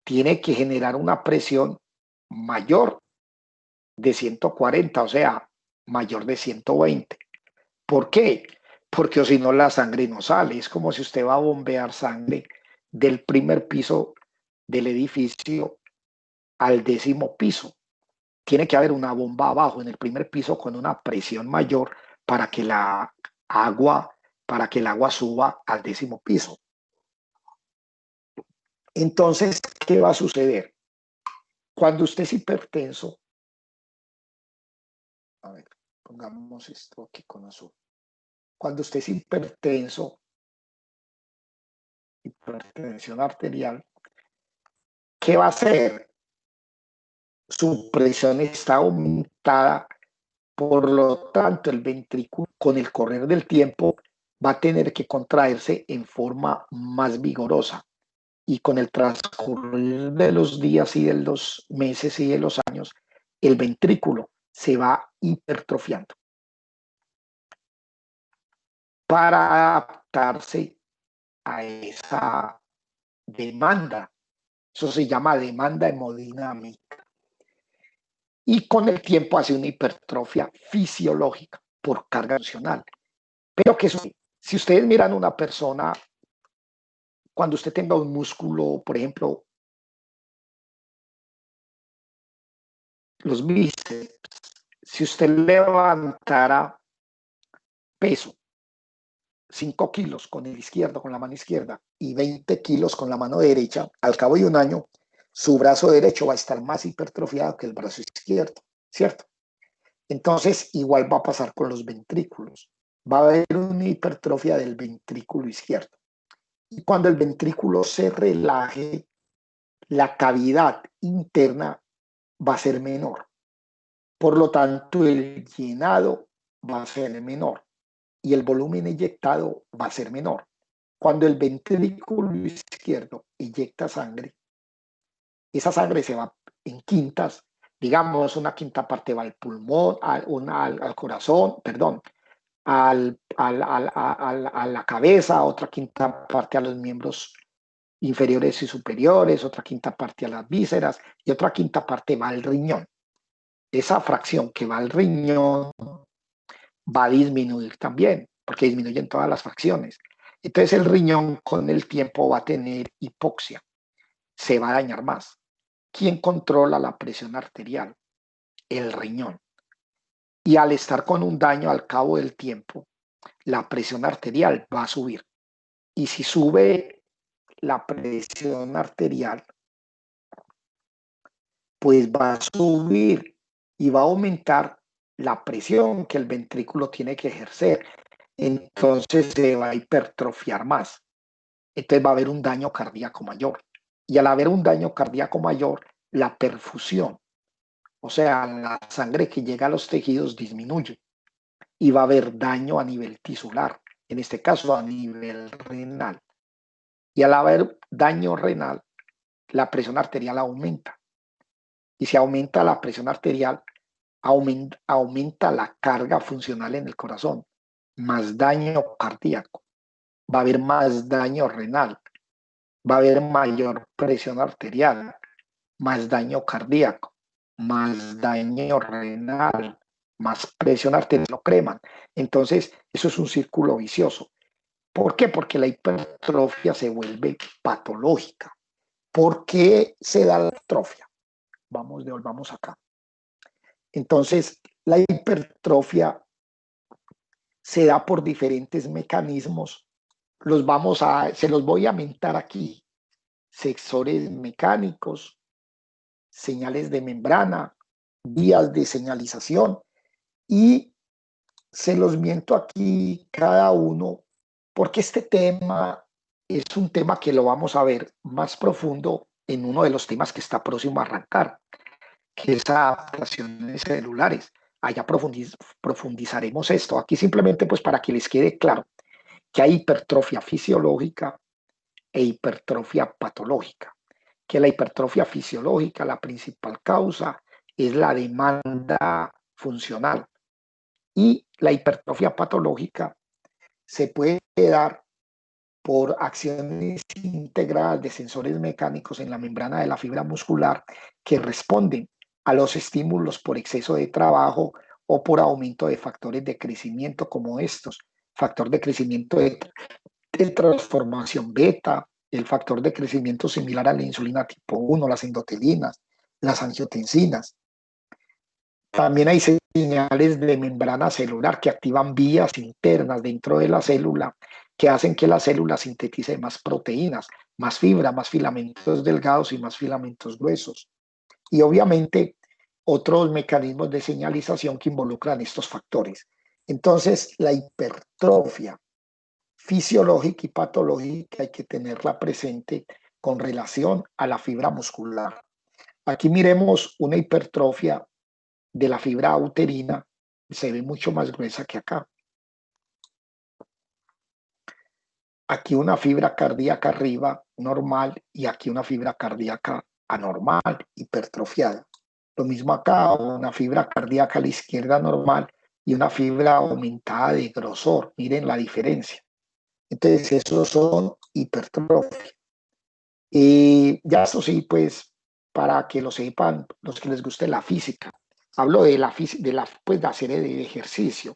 tiene que generar una presión mayor de 140, o sea, mayor de 120. ¿Por qué? Porque o si no la sangre no sale. Es como si usted va a bombear sangre del primer piso del edificio al 10º piso. Tiene que haber una bomba abajo en el primer piso con una presión mayor para que el agua suba al 10º piso. Entonces, ¿qué va a suceder? Cuando usted es hipertenso, a ver, pongamos esto aquí con azul. Cuando usted es hipertenso, hipertensión arterial, ¿qué va a hacer? Su presión está aumentada, por lo tanto, el ventrículo con el correr del tiempo va a tener que contraerse en forma más vigorosa. Y con el transcurrir de los días y de los meses y de los años, el ventrículo se va hipertrofiando para adaptarse a esa demanda. Eso se llama demanda hemodinámica. Y con el tiempo hace una hipertrofia fisiológica por carga funcional. Pero que eso, si ustedes miran una persona, cuando usted tenga un músculo, por ejemplo, los bíceps, si usted levantara peso, 5 kilos con el izquierdo, con la mano izquierda, y 20 kilos con la mano derecha, al cabo de un año, su brazo derecho va a estar más hipertrofiado que el brazo izquierdo, ¿cierto? Entonces, igual va a pasar con los ventrículos. Va a haber una hipertrofia del ventrículo izquierdo. Y cuando el ventrículo se relaje, la cavidad interna va a ser menor. Por lo tanto, el llenado va a ser menor y el volumen inyectado va a ser menor. Cuando el ventrículo izquierdo inyecta sangre, esa sangre se va en quintas, digamos, una quinta parte va al pulmón, al corazón, perdón, a la cabeza, otra quinta parte a los miembros inferiores y superiores, otra quinta parte a las vísceras y otra quinta parte va al riñón. Esa fracción que va al riñón va a disminuir también, porque disminuyen todas las fracciones. Entonces el riñón con el tiempo va a tener hipoxia, se va a dañar más. ¿Quién controla la presión arterial? El riñón. Y al estar con un daño al cabo del tiempo, la presión arterial va a subir. Y si sube la presión arterial, pues va a subir y va a aumentar la presión que el ventrículo tiene que ejercer. Entonces se va a hipertrofiar más. Entonces va a haber un daño cardíaco mayor. Y al haber un daño cardíaco mayor, la perfusión, o sea, la sangre que llega a los tejidos disminuye y va a haber daño a nivel tisular, en este caso a nivel renal. Y al haber daño renal, la presión arterial aumenta. Y si aumenta la presión arterial, aumenta la carga funcional en el corazón, más daño cardíaco, va a haber más daño renal, va a haber mayor presión arterial, más daño cardíaco, más daño renal, más presión arterial, lo creman. Entonces, eso es un círculo vicioso. ¿Por qué? Porque la hipertrofia se vuelve patológica. ¿Por qué se da la atrofia? Volvamos acá. Entonces, la hipertrofia se da por diferentes mecanismos. Se los voy a mentar aquí. Sensores mecánicos, señales de membrana, vías de señalización y se los miento aquí cada uno porque este tema es un tema que lo vamos a ver más profundo en uno de los temas que está próximo a arrancar, que es adaptaciones celulares. Allá profundizaremos esto. Aquí simplemente pues para que les quede claro que hay hipertrofia fisiológica e hipertrofia patológica. Que la hipertrofia fisiológica, la principal causa es la demanda funcional y la hipertrofia patológica se puede dar por acciones integradas de sensores mecánicos en la membrana de la fibra muscular que responden a los estímulos por exceso de trabajo o por aumento de factores de crecimiento como estos, factor de crecimiento de transformación beta, el factor de crecimiento similar a la insulina tipo 1, las endotelinas, las angiotensinas. También hay señales de membrana celular que activan vías internas dentro de la célula que hacen que la célula sintetice más proteínas, más fibra, más filamentos delgados y más filamentos gruesos. Y obviamente otros mecanismos de señalización que involucran estos factores. Entonces, la hipertrofia fisiológica y patológica hay que tenerla presente con relación a la fibra muscular. Aquí miremos una hipertrofia de la fibra uterina, se ve mucho más gruesa que acá. aquí una fibra cardíaca arriba normal y aquí una fibra cardíaca anormal, hipertrofiada. Lo mismo acá, una fibra cardíaca a la izquierda normal y una fibra aumentada de grosor. Miren la diferencia. Entonces, esos son hipertrofias. Y ya eso sí, pues, para que lo sepan los que les guste la física. Hablo de pues, la serie de ejercicio.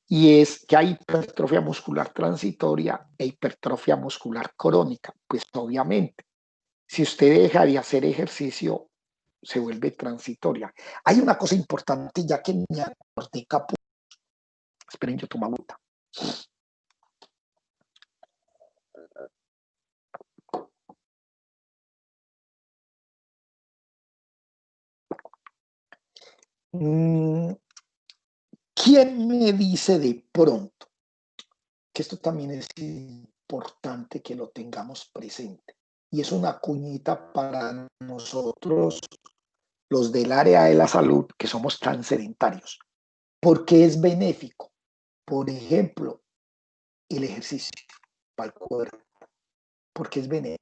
Y es que hay hipertrofia muscular transitoria e hipertrofia muscular crónica. Pues obviamente, si usted deja de hacer ejercicio, se vuelve transitoria. Hay una cosa importante, ya que me acordé, Capu. Esperen, yo tomo agüita. ¿Quién me dice de pronto que esto también es importante que lo tengamos presente? Y es una cuñita para nosotros, los del área de la salud, que somos tan sedentarios. ¿Por qué es benéfico? Por ejemplo, el ejercicio para el cuerpo. ¿Por qué es benéfico?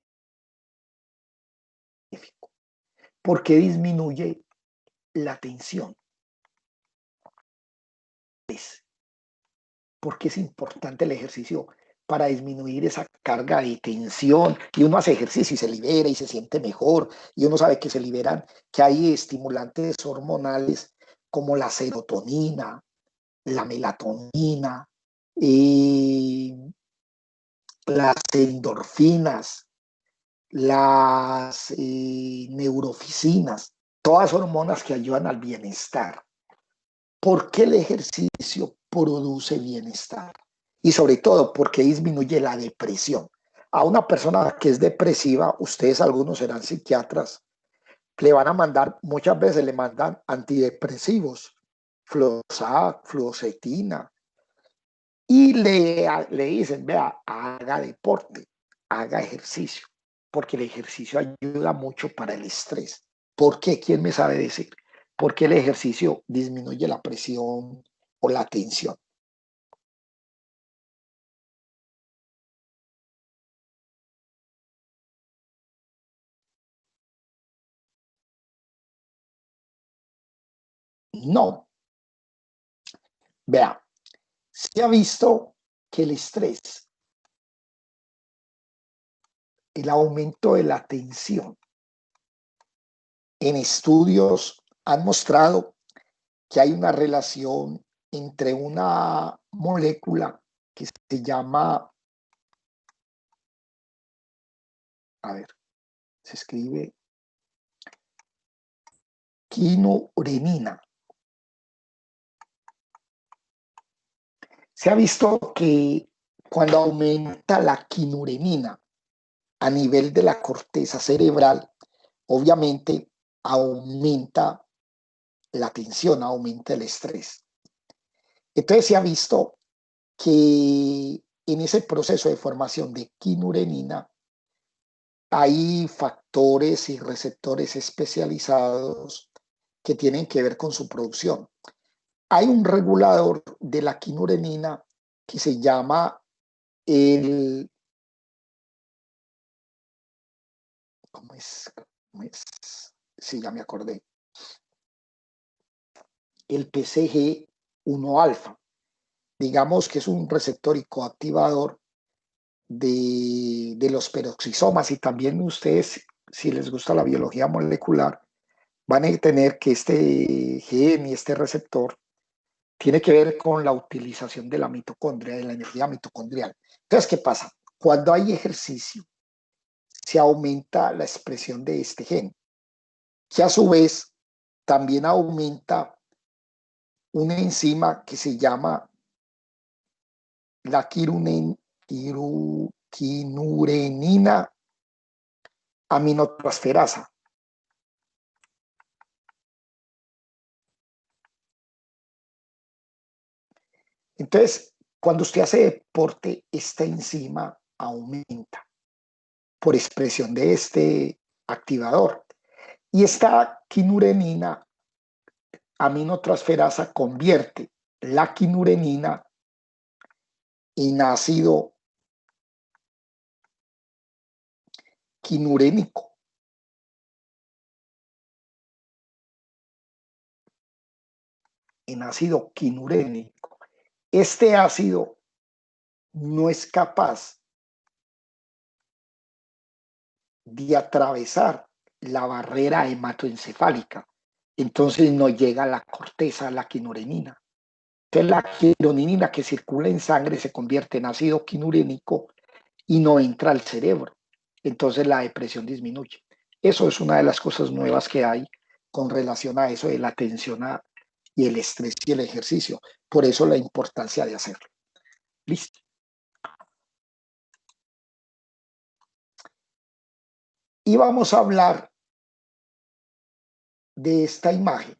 Porque disminuye la tensión. Porque es importante el ejercicio para disminuir esa carga de tensión, y uno hace ejercicio y se libera y se siente mejor, y uno sabe que se liberan, que hay estimulantes hormonales como la serotonina, la melatonina, y las endorfinas, las neuroficinas, todas hormonas que ayudan al bienestar. ¿Por qué el ejercicio produce bienestar? Y sobre todo, porque disminuye la depresión. A una persona que es depresiva, ustedes algunos serán psiquiatras, le van a mandar, muchas veces le mandan antidepresivos, Flozac, fluoxetina, y le dicen, vea, haga deporte, haga ejercicio, porque el ejercicio ayuda mucho para el estrés. ¿Por qué? ¿Quién me sabe decir? Porque el ejercicio disminuye la presión o la tensión. No, vea, se ha visto que el estrés, el aumento de la tensión, en estudios han mostrado que hay una relación entre una molécula que se llama, a ver, se escribe quinurenina. Se ha visto que cuando aumenta la quinurenina a nivel de la corteza cerebral, obviamente aumenta la tensión, aumenta el estrés. Entonces se ha visto que en ese proceso de formación de quinurenina hay factores y receptores especializados que tienen que ver con su producción. Hay un regulador de la quinurenina que se llama el, ¿cómo es? ¿Cómo es? Sí, ya me acordé. El PCG1 alfa. Digamos que es un receptor y coactivador de los peroxisomas, y también ustedes, si les gusta la biología molecular, van a tener que este gen y este receptor tiene que ver con la utilización de la mitocondria, de la energía mitocondrial. Entonces, ¿qué pasa? Cuando hay ejercicio, se aumenta la expresión de este gen, que a su vez también aumenta una enzima que se llama la quinurenina aminotransferasa. Entonces, cuando usted hace deporte, esta enzima aumenta por expresión de este activador. Y esta quinurenina aminotransferasa convierte la quinurenina en ácido quinurénico. En ácido quinurénico. Este ácido no es capaz de atravesar la barrera hematoencefálica. Entonces no llega a la corteza, a la quinurenina. Entonces la quinurenina que circula en sangre se convierte en ácido quinurénico y no entra al cerebro. Entonces la depresión disminuye. Eso es una de las cosas nuevas que hay con relación a eso de la tensión y el estrés y el ejercicio. Por eso la importancia de hacerlo. Listo. Y vamos a hablar de esta imagen.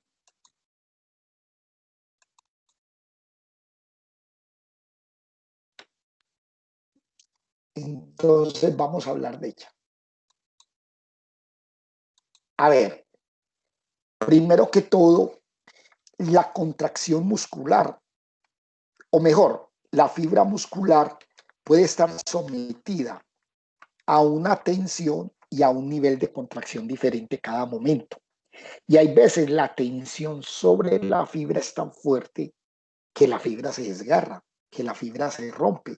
Entonces vamos a hablar de ella. A ver, primero que todo, la contracción muscular, o mejor, la fibra muscular puede estar sometida a una tensión y a un nivel de contracción diferente cada momento. Y hay veces la tensión sobre la fibra es tan fuerte que la fibra se desgarra, que la fibra se rompe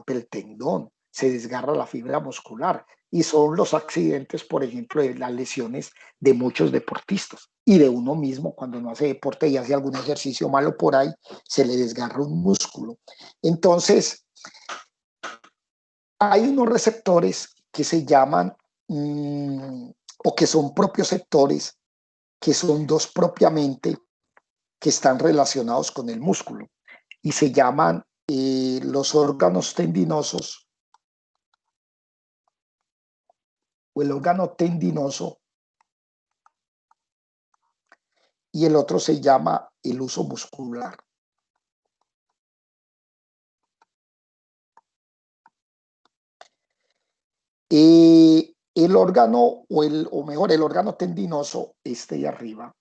el tendón, se desgarra la fibra muscular. Y son los accidentes, por ejemplo, de las lesiones de muchos deportistas y de uno mismo cuando no hace deporte y hace algún ejercicio malo por ahí, se le desgarra un músculo. Entonces, hay unos receptores que se llaman o que son propioceptores, que son dos propiamente, que están relacionados con el músculo y se llaman los órganos tendinosos o el órgano tendinoso y el otro se llama el uso muscular. El órgano o mejor el órgano tendinoso, este de arriba,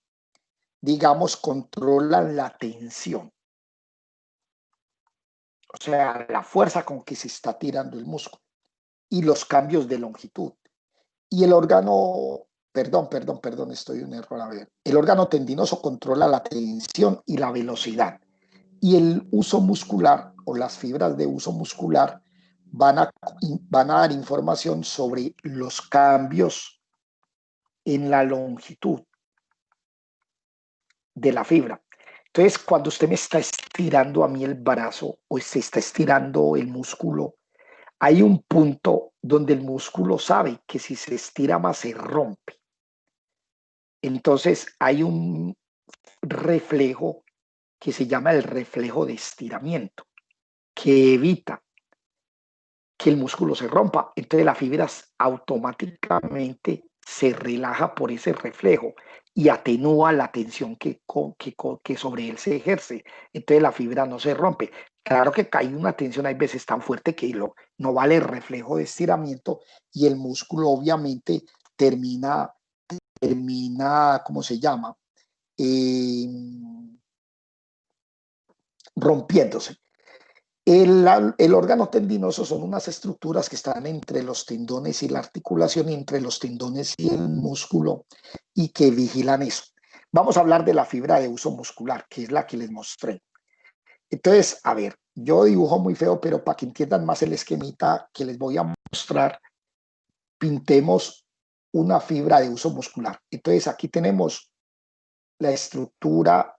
digamos, controla la tensión, o sea, la fuerza con que se está tirando el músculo y los cambios de longitud. Y el órgano, perdón, estoy en un error, a ver. El órgano tendinoso controla la tensión y la velocidad. Y el uso muscular o las fibras de uso muscular van a dar información sobre los cambios en la longitud de la fibra. Entonces, cuando usted me está estirando a mí el brazo o se está estirando el músculo, hay un punto donde el músculo sabe que si se estira más se rompe. Entonces hay un reflejo que se llama el reflejo de estiramiento, que evita que el músculo se rompa. Entonces la fibra automáticamente se relaja por ese reflejo y atenúa la tensión que sobre él se ejerce. Entonces la fibra no se rompe. Claro que hay una tensión, hay veces tan fuerte que no vale el reflejo de estiramiento y el músculo obviamente termina, ¿cómo se llama? Eh, rompiéndose. El órgano tendinoso son unas estructuras que están entre los tendones y la articulación, y entre los tendones y el músculo, y que vigilan eso. Vamos a hablar de la fibra de uso muscular, que es la que les mostré. Entonces, a ver, yo dibujo muy feo, pero para que entiendan más el esquemita que les voy a mostrar, pintemos una fibra de uso muscular. Entonces, aquí tenemos la estructura.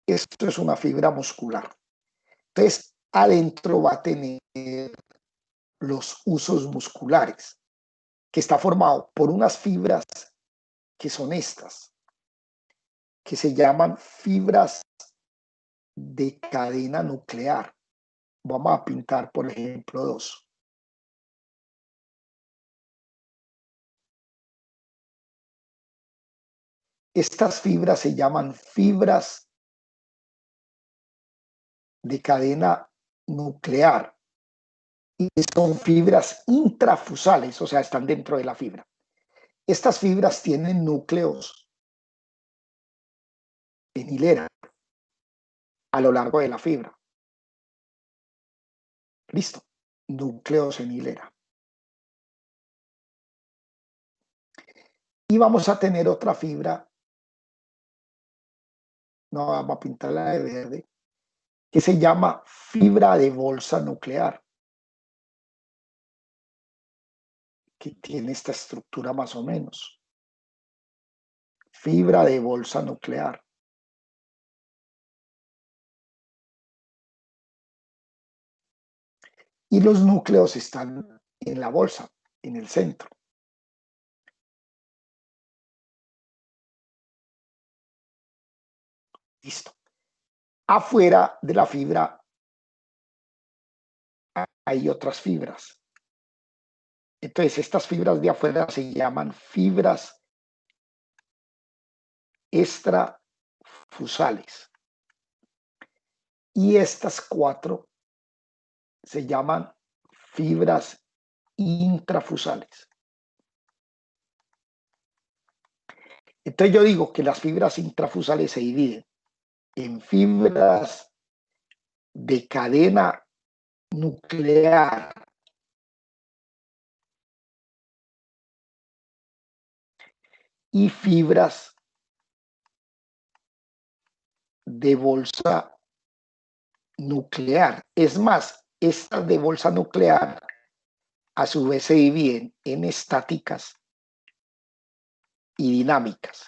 Esto es una fibra muscular. Entonces, adentro va a tener los usos musculares, que está formado por unas fibras que son estas, que se llaman fibras de cadena nuclear. Vamos a pintar, por ejemplo, dos. Estas fibras se llaman fibras de cadena nuclear y son fibras intrafusales, o sea, están dentro de la fibra. Estas fibras tienen núcleos en hilera a lo largo de la fibra. Listo. núcleos en hilera. Y vamos a tener otra fibra, no vamos a pintarla de verde, que se llama fibra de bolsa nuclear, que tiene esta estructura más o menos. Fibra de bolsa nuclear. Y los núcleos están en la bolsa, en el centro. Listo. Afuera de la fibra hay otras fibras. Entonces, estas fibras de afuera se llaman fibras extrafusales. Y estas cuatro se llaman fibras intrafusales. Entonces yo digo que las fibras intrafusales se dividen en fibras de cadena nuclear y fibras de bolsa nuclear. Es más, estas de bolsa nuclear a su vez se dividen en estáticas y dinámicas.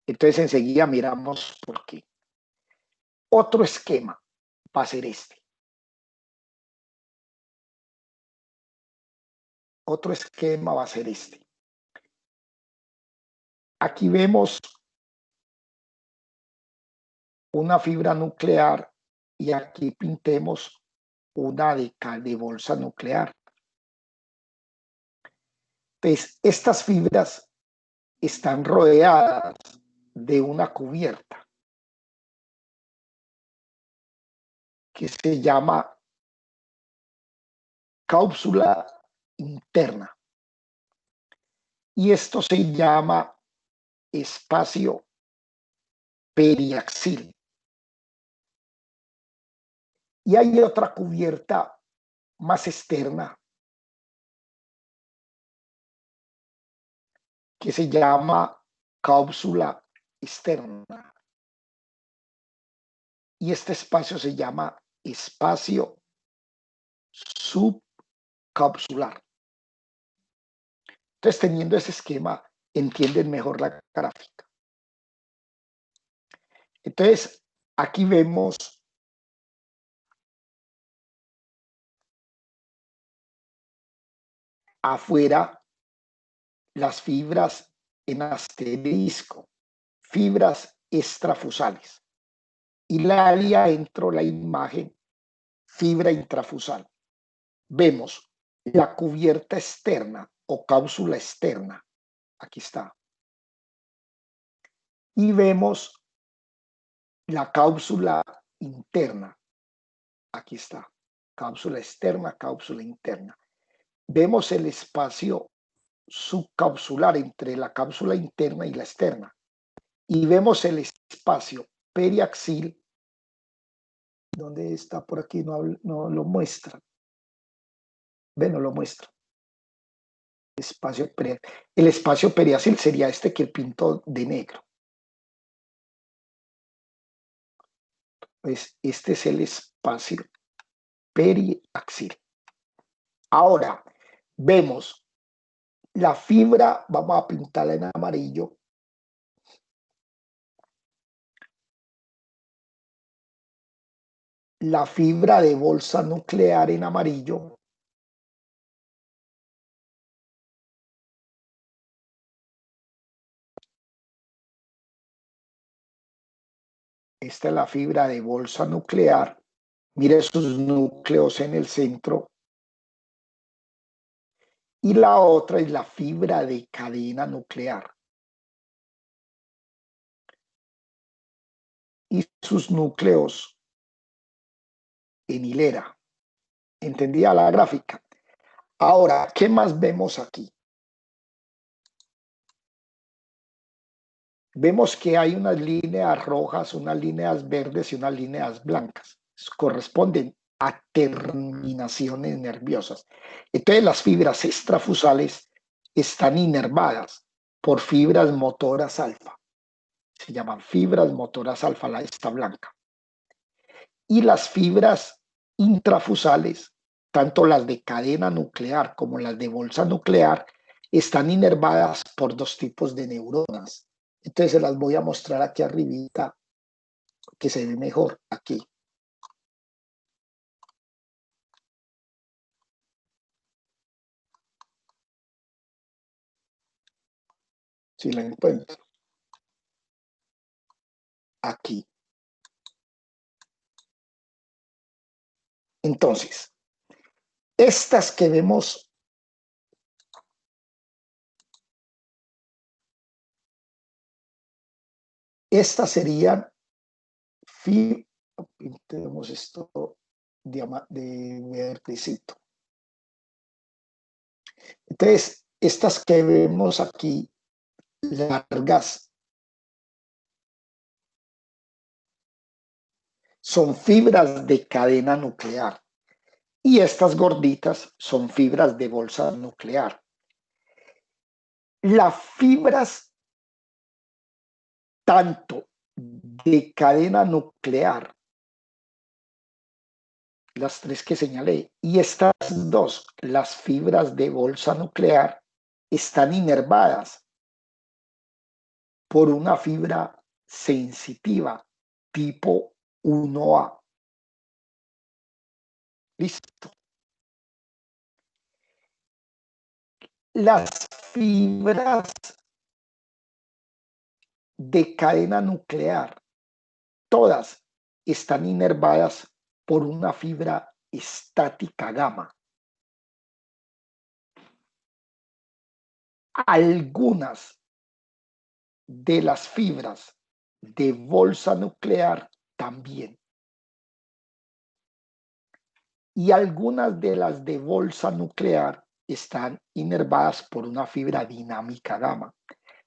Entonces enseguida miramos por qué. Otro esquema va a ser este. Otro esquema va a ser este. Aquí vemos una fibra nuclear y aquí pintemos una de bolsa nuclear. Entonces, estas fibras están rodeadas de una cubierta que se llama cápsula interna. Y esto se llama espacio periaxil. Y hay otra cubierta más externa que se llama cápsula externa. Y este espacio se llama espacio subcapsular. Entonces, teniendo ese esquema, entienden mejor la gráfica. Entonces, aquí vemos afuera las fibras en asterisco, fibras extrafusales. Y la área dentro de la imagen, fibra intrafusal. Vemos la cubierta externa o cápsula externa. Aquí está. Y vemos la cápsula interna. Aquí está. Cápsula externa, cápsula interna. Vemos el espacio subcapsular entre la cápsula interna y la externa. Y vemos el espacio periaxil. ¿Dónde está? Por aquí no lo muestra. Ven, no lo muestra. El espacio periaxil sería este que pinto de negro. Pues este es el espacio periaxil. Ahora vemos la fibra, vamos a pintarla en amarillo. La fibra de bolsa nuclear en amarillo. Esta es la fibra de bolsa nuclear. Mire sus núcleos en el centro. Y la otra es la fibra de cadena nuclear. Y sus núcleos en hilera. ¿Entendía la gráfica? Ahora, ¿qué más vemos aquí? Vemos que hay unas líneas rojas, unas líneas verdes y unas líneas blancas. Corresponden a terminaciones nerviosas. Entonces las fibras extrafusales están inervadas por fibras motoras alfa. Se llaman fibras motoras alfa, la esta blanca. Y las fibras intrafusales, tanto las de cadena nuclear como las de bolsa nuclear, están inervadas por dos tipos de neuronas. Entonces se las voy a mostrar aquí arribita, que se ve mejor aquí. Si la encuentro. Aquí. Entonces, estas que vemos, estas serían, tenemos esto de verdecito. Entonces, estas que vemos aquí, largas, son fibras de cadena nuclear. Y estas gorditas son fibras de bolsa nuclear. Las fibras tanto de cadena nuclear, las tres que señalé, y estas dos, las fibras de bolsa nuclear, están inervadas por una fibra sensitiva tipo 1A. Listo. Las fibras de cadena nuclear, todas están inervadas por una fibra estática gamma. Algunas de las fibras de bolsa nuclear también. Y algunas de las de bolsa nuclear están inervadas por una fibra dinámica gamma.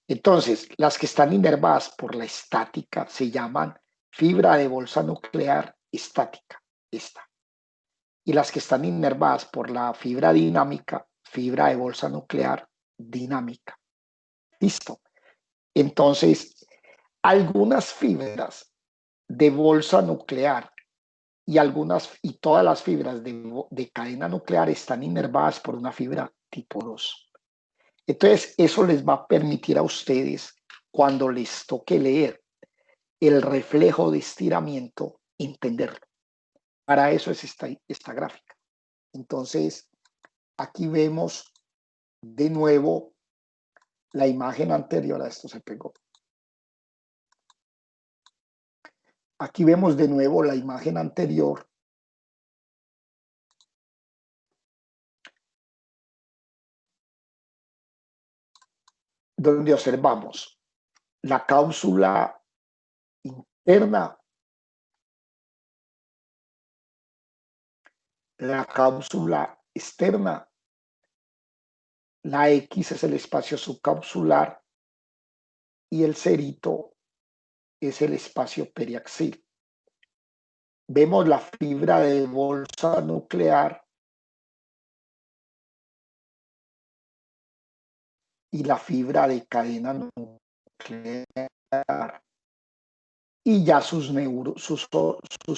Entonces, las que están inervadas por la estática se llaman fibra de bolsa nuclear estática, esta. Y las que están inervadas por la fibra dinámica, fibra de bolsa nuclear dinámica. Listo. Entonces, algunas fibras de bolsa nuclear y todas las fibras de cadena nuclear están inervadas por una fibra tipo 2. Entonces, eso les va a permitir a ustedes, cuando les toque leer el reflejo de estiramiento, entenderlo. Para eso es esta gráfica. Entonces, aquí vemos de nuevo la imagen anterior. A esto se pegó. Aquí vemos de nuevo la imagen anterior. Donde observamos la cápsula interna, la cápsula externa, la X es el espacio subcapsular y el cerito es el espacio periaxil. Vemos la fibra de bolsa nuclear y la fibra de cadena nuclear y ya sus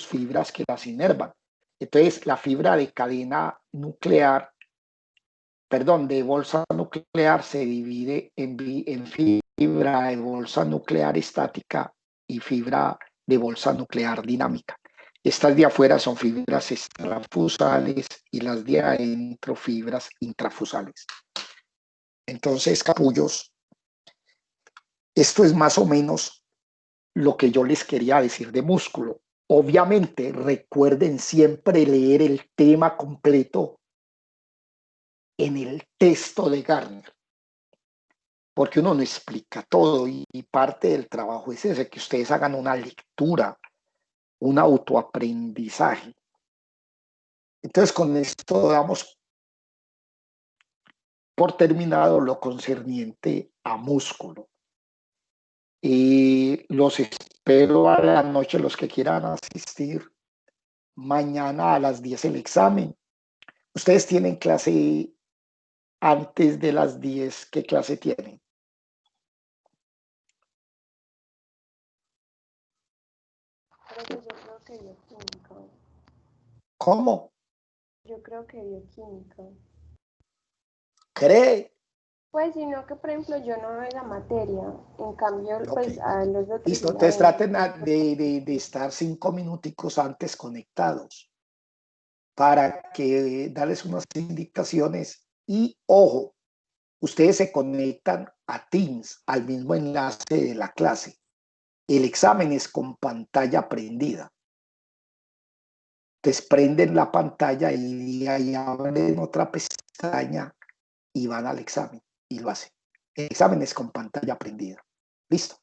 fibras que las inervan. Entonces, la fibra de cadena nuclear, perdón, de bolsa nuclear se divide en fibra de bolsa nuclear estática y fibra de bolsa nuclear dinámica. Estas de afuera son fibras extrafusales y las de adentro fibras intrafusales. Entonces, capullos, esto es más o menos lo que yo les quería decir de músculo. Obviamente, recuerden siempre leer el tema completo en el texto de Gardner, porque uno no explica todo y parte del trabajo es ese, que ustedes hagan una lectura, un autoaprendizaje. Entonces, con esto damos por terminado lo concerniente a músculo. Y los espero a la noche, los que quieran asistir, Mañana a las 10 el examen. Ustedes tienen clase antes de las 10. ¿Qué clase tienen? Pero yo creo que bioquímica. ¿Cómo? Yo creo que bioquímica. ¿Cree? Pues sino que, por ejemplo, yo no veo esa materia. En cambio, Ok. pues a los otros sí Listo. la Entonces ven. traten de estar 5 minuticos antes conectados para que darles unas indicaciones. Y ojo, ustedes se conectan a Teams, al mismo enlace de la clase. El examen es con pantalla prendida. Desprenden la pantalla y ahí abren otra pestaña y van al examen y lo hacen. El examen es con pantalla prendida. Listo.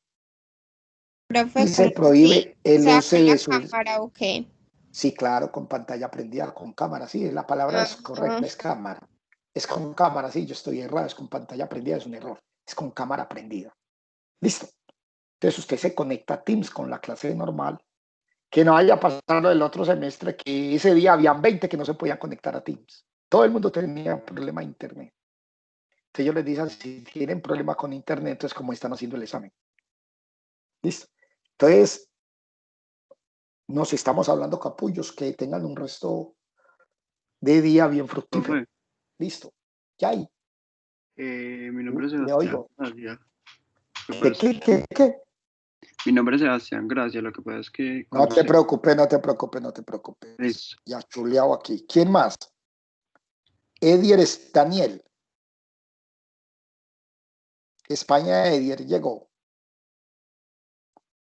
Profe, Y se ¿cómo así? prohíbe O el sea, uso con la de su... cámara, ¿o qué? Sí, claro, con pantalla prendida, con cámara, sí, la palabra es Ajá. correcta, es cámara. Es con cámara, sí, yo estoy errado, es con pantalla prendida, es un error. Es con cámara prendida. Listo. Entonces usted se conecta a Teams con la clase normal. Que no haya pasado el otro semestre que ese día habían 20 que no se podían conectar a Teams. Todo el mundo tenía problema de internet. Entonces ellos les dicen, si tienen problema con internet, entonces cómo están haciendo el examen. Listo. Entonces, nos estamos hablando, capullos, que tengan un resto de día bien fructífero. Profe, Listo. Ya ahí. mi nombre es Le Sebastián oigo. Gracia. ¿De qué? Mi nombre es Sebastián Gracia. Lo que pasa es que No te conocí. preocupes, no te preocupes, no te preocupes. Listo. Ya chuleado aquí. ¿Quién más? Edier es Daniel. España Edier llegó.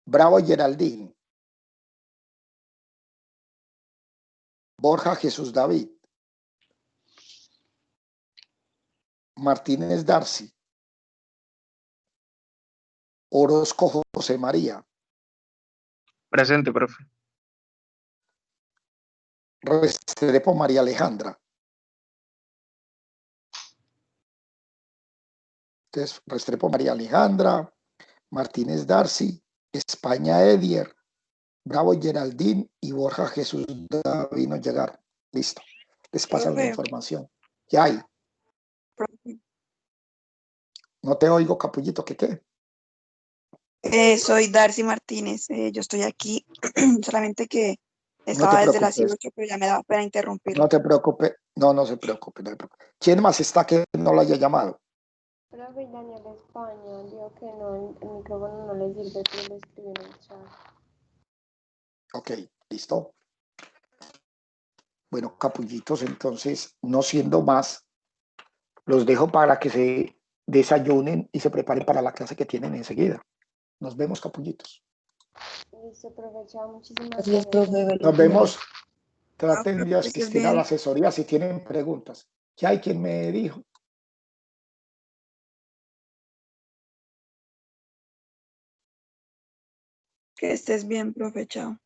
Bravo Geraldine. Borja Jesús David. Martínez Darcy. Orozco José María. Presente, profe. Restrepo María Alejandra. Entonces, Restrepo María Alejandra, Martínez Darcy, España Edier, Bravo Geraldine y Borja Jesús David no llegaron. Listo. Les pasan la Profe, información. Ya hay. profe. No te oigo, capullito, ¿qué qué? Soy Darcy Martínez. Yo estoy aquí, solamente que No te estaba desde las preocupes, 8, pero ya me daba pena interrumpirlo. no te preocupes, no se preocupe, no se preocupe. ¿Quién más está que no lo haya llamado? Profe, Daniel España dijo que no, el micrófono no le sirve, pero lo escribió en el chat. Ok, listo. Bueno, capullitos, entonces, no siendo más, los dejo para que se desayunen y se preparen para la clase que tienen enseguida. Nos vemos, capullitos. Listo, profe, chao, muchísimas Gracias, gracias. profe. Feliz Nos día. vemos. Chao, Traten profe, de que estés asistir a la bien. asesoría si tienen preguntas. Ya hay quien me dijo. Que estés bien, profe. Chao.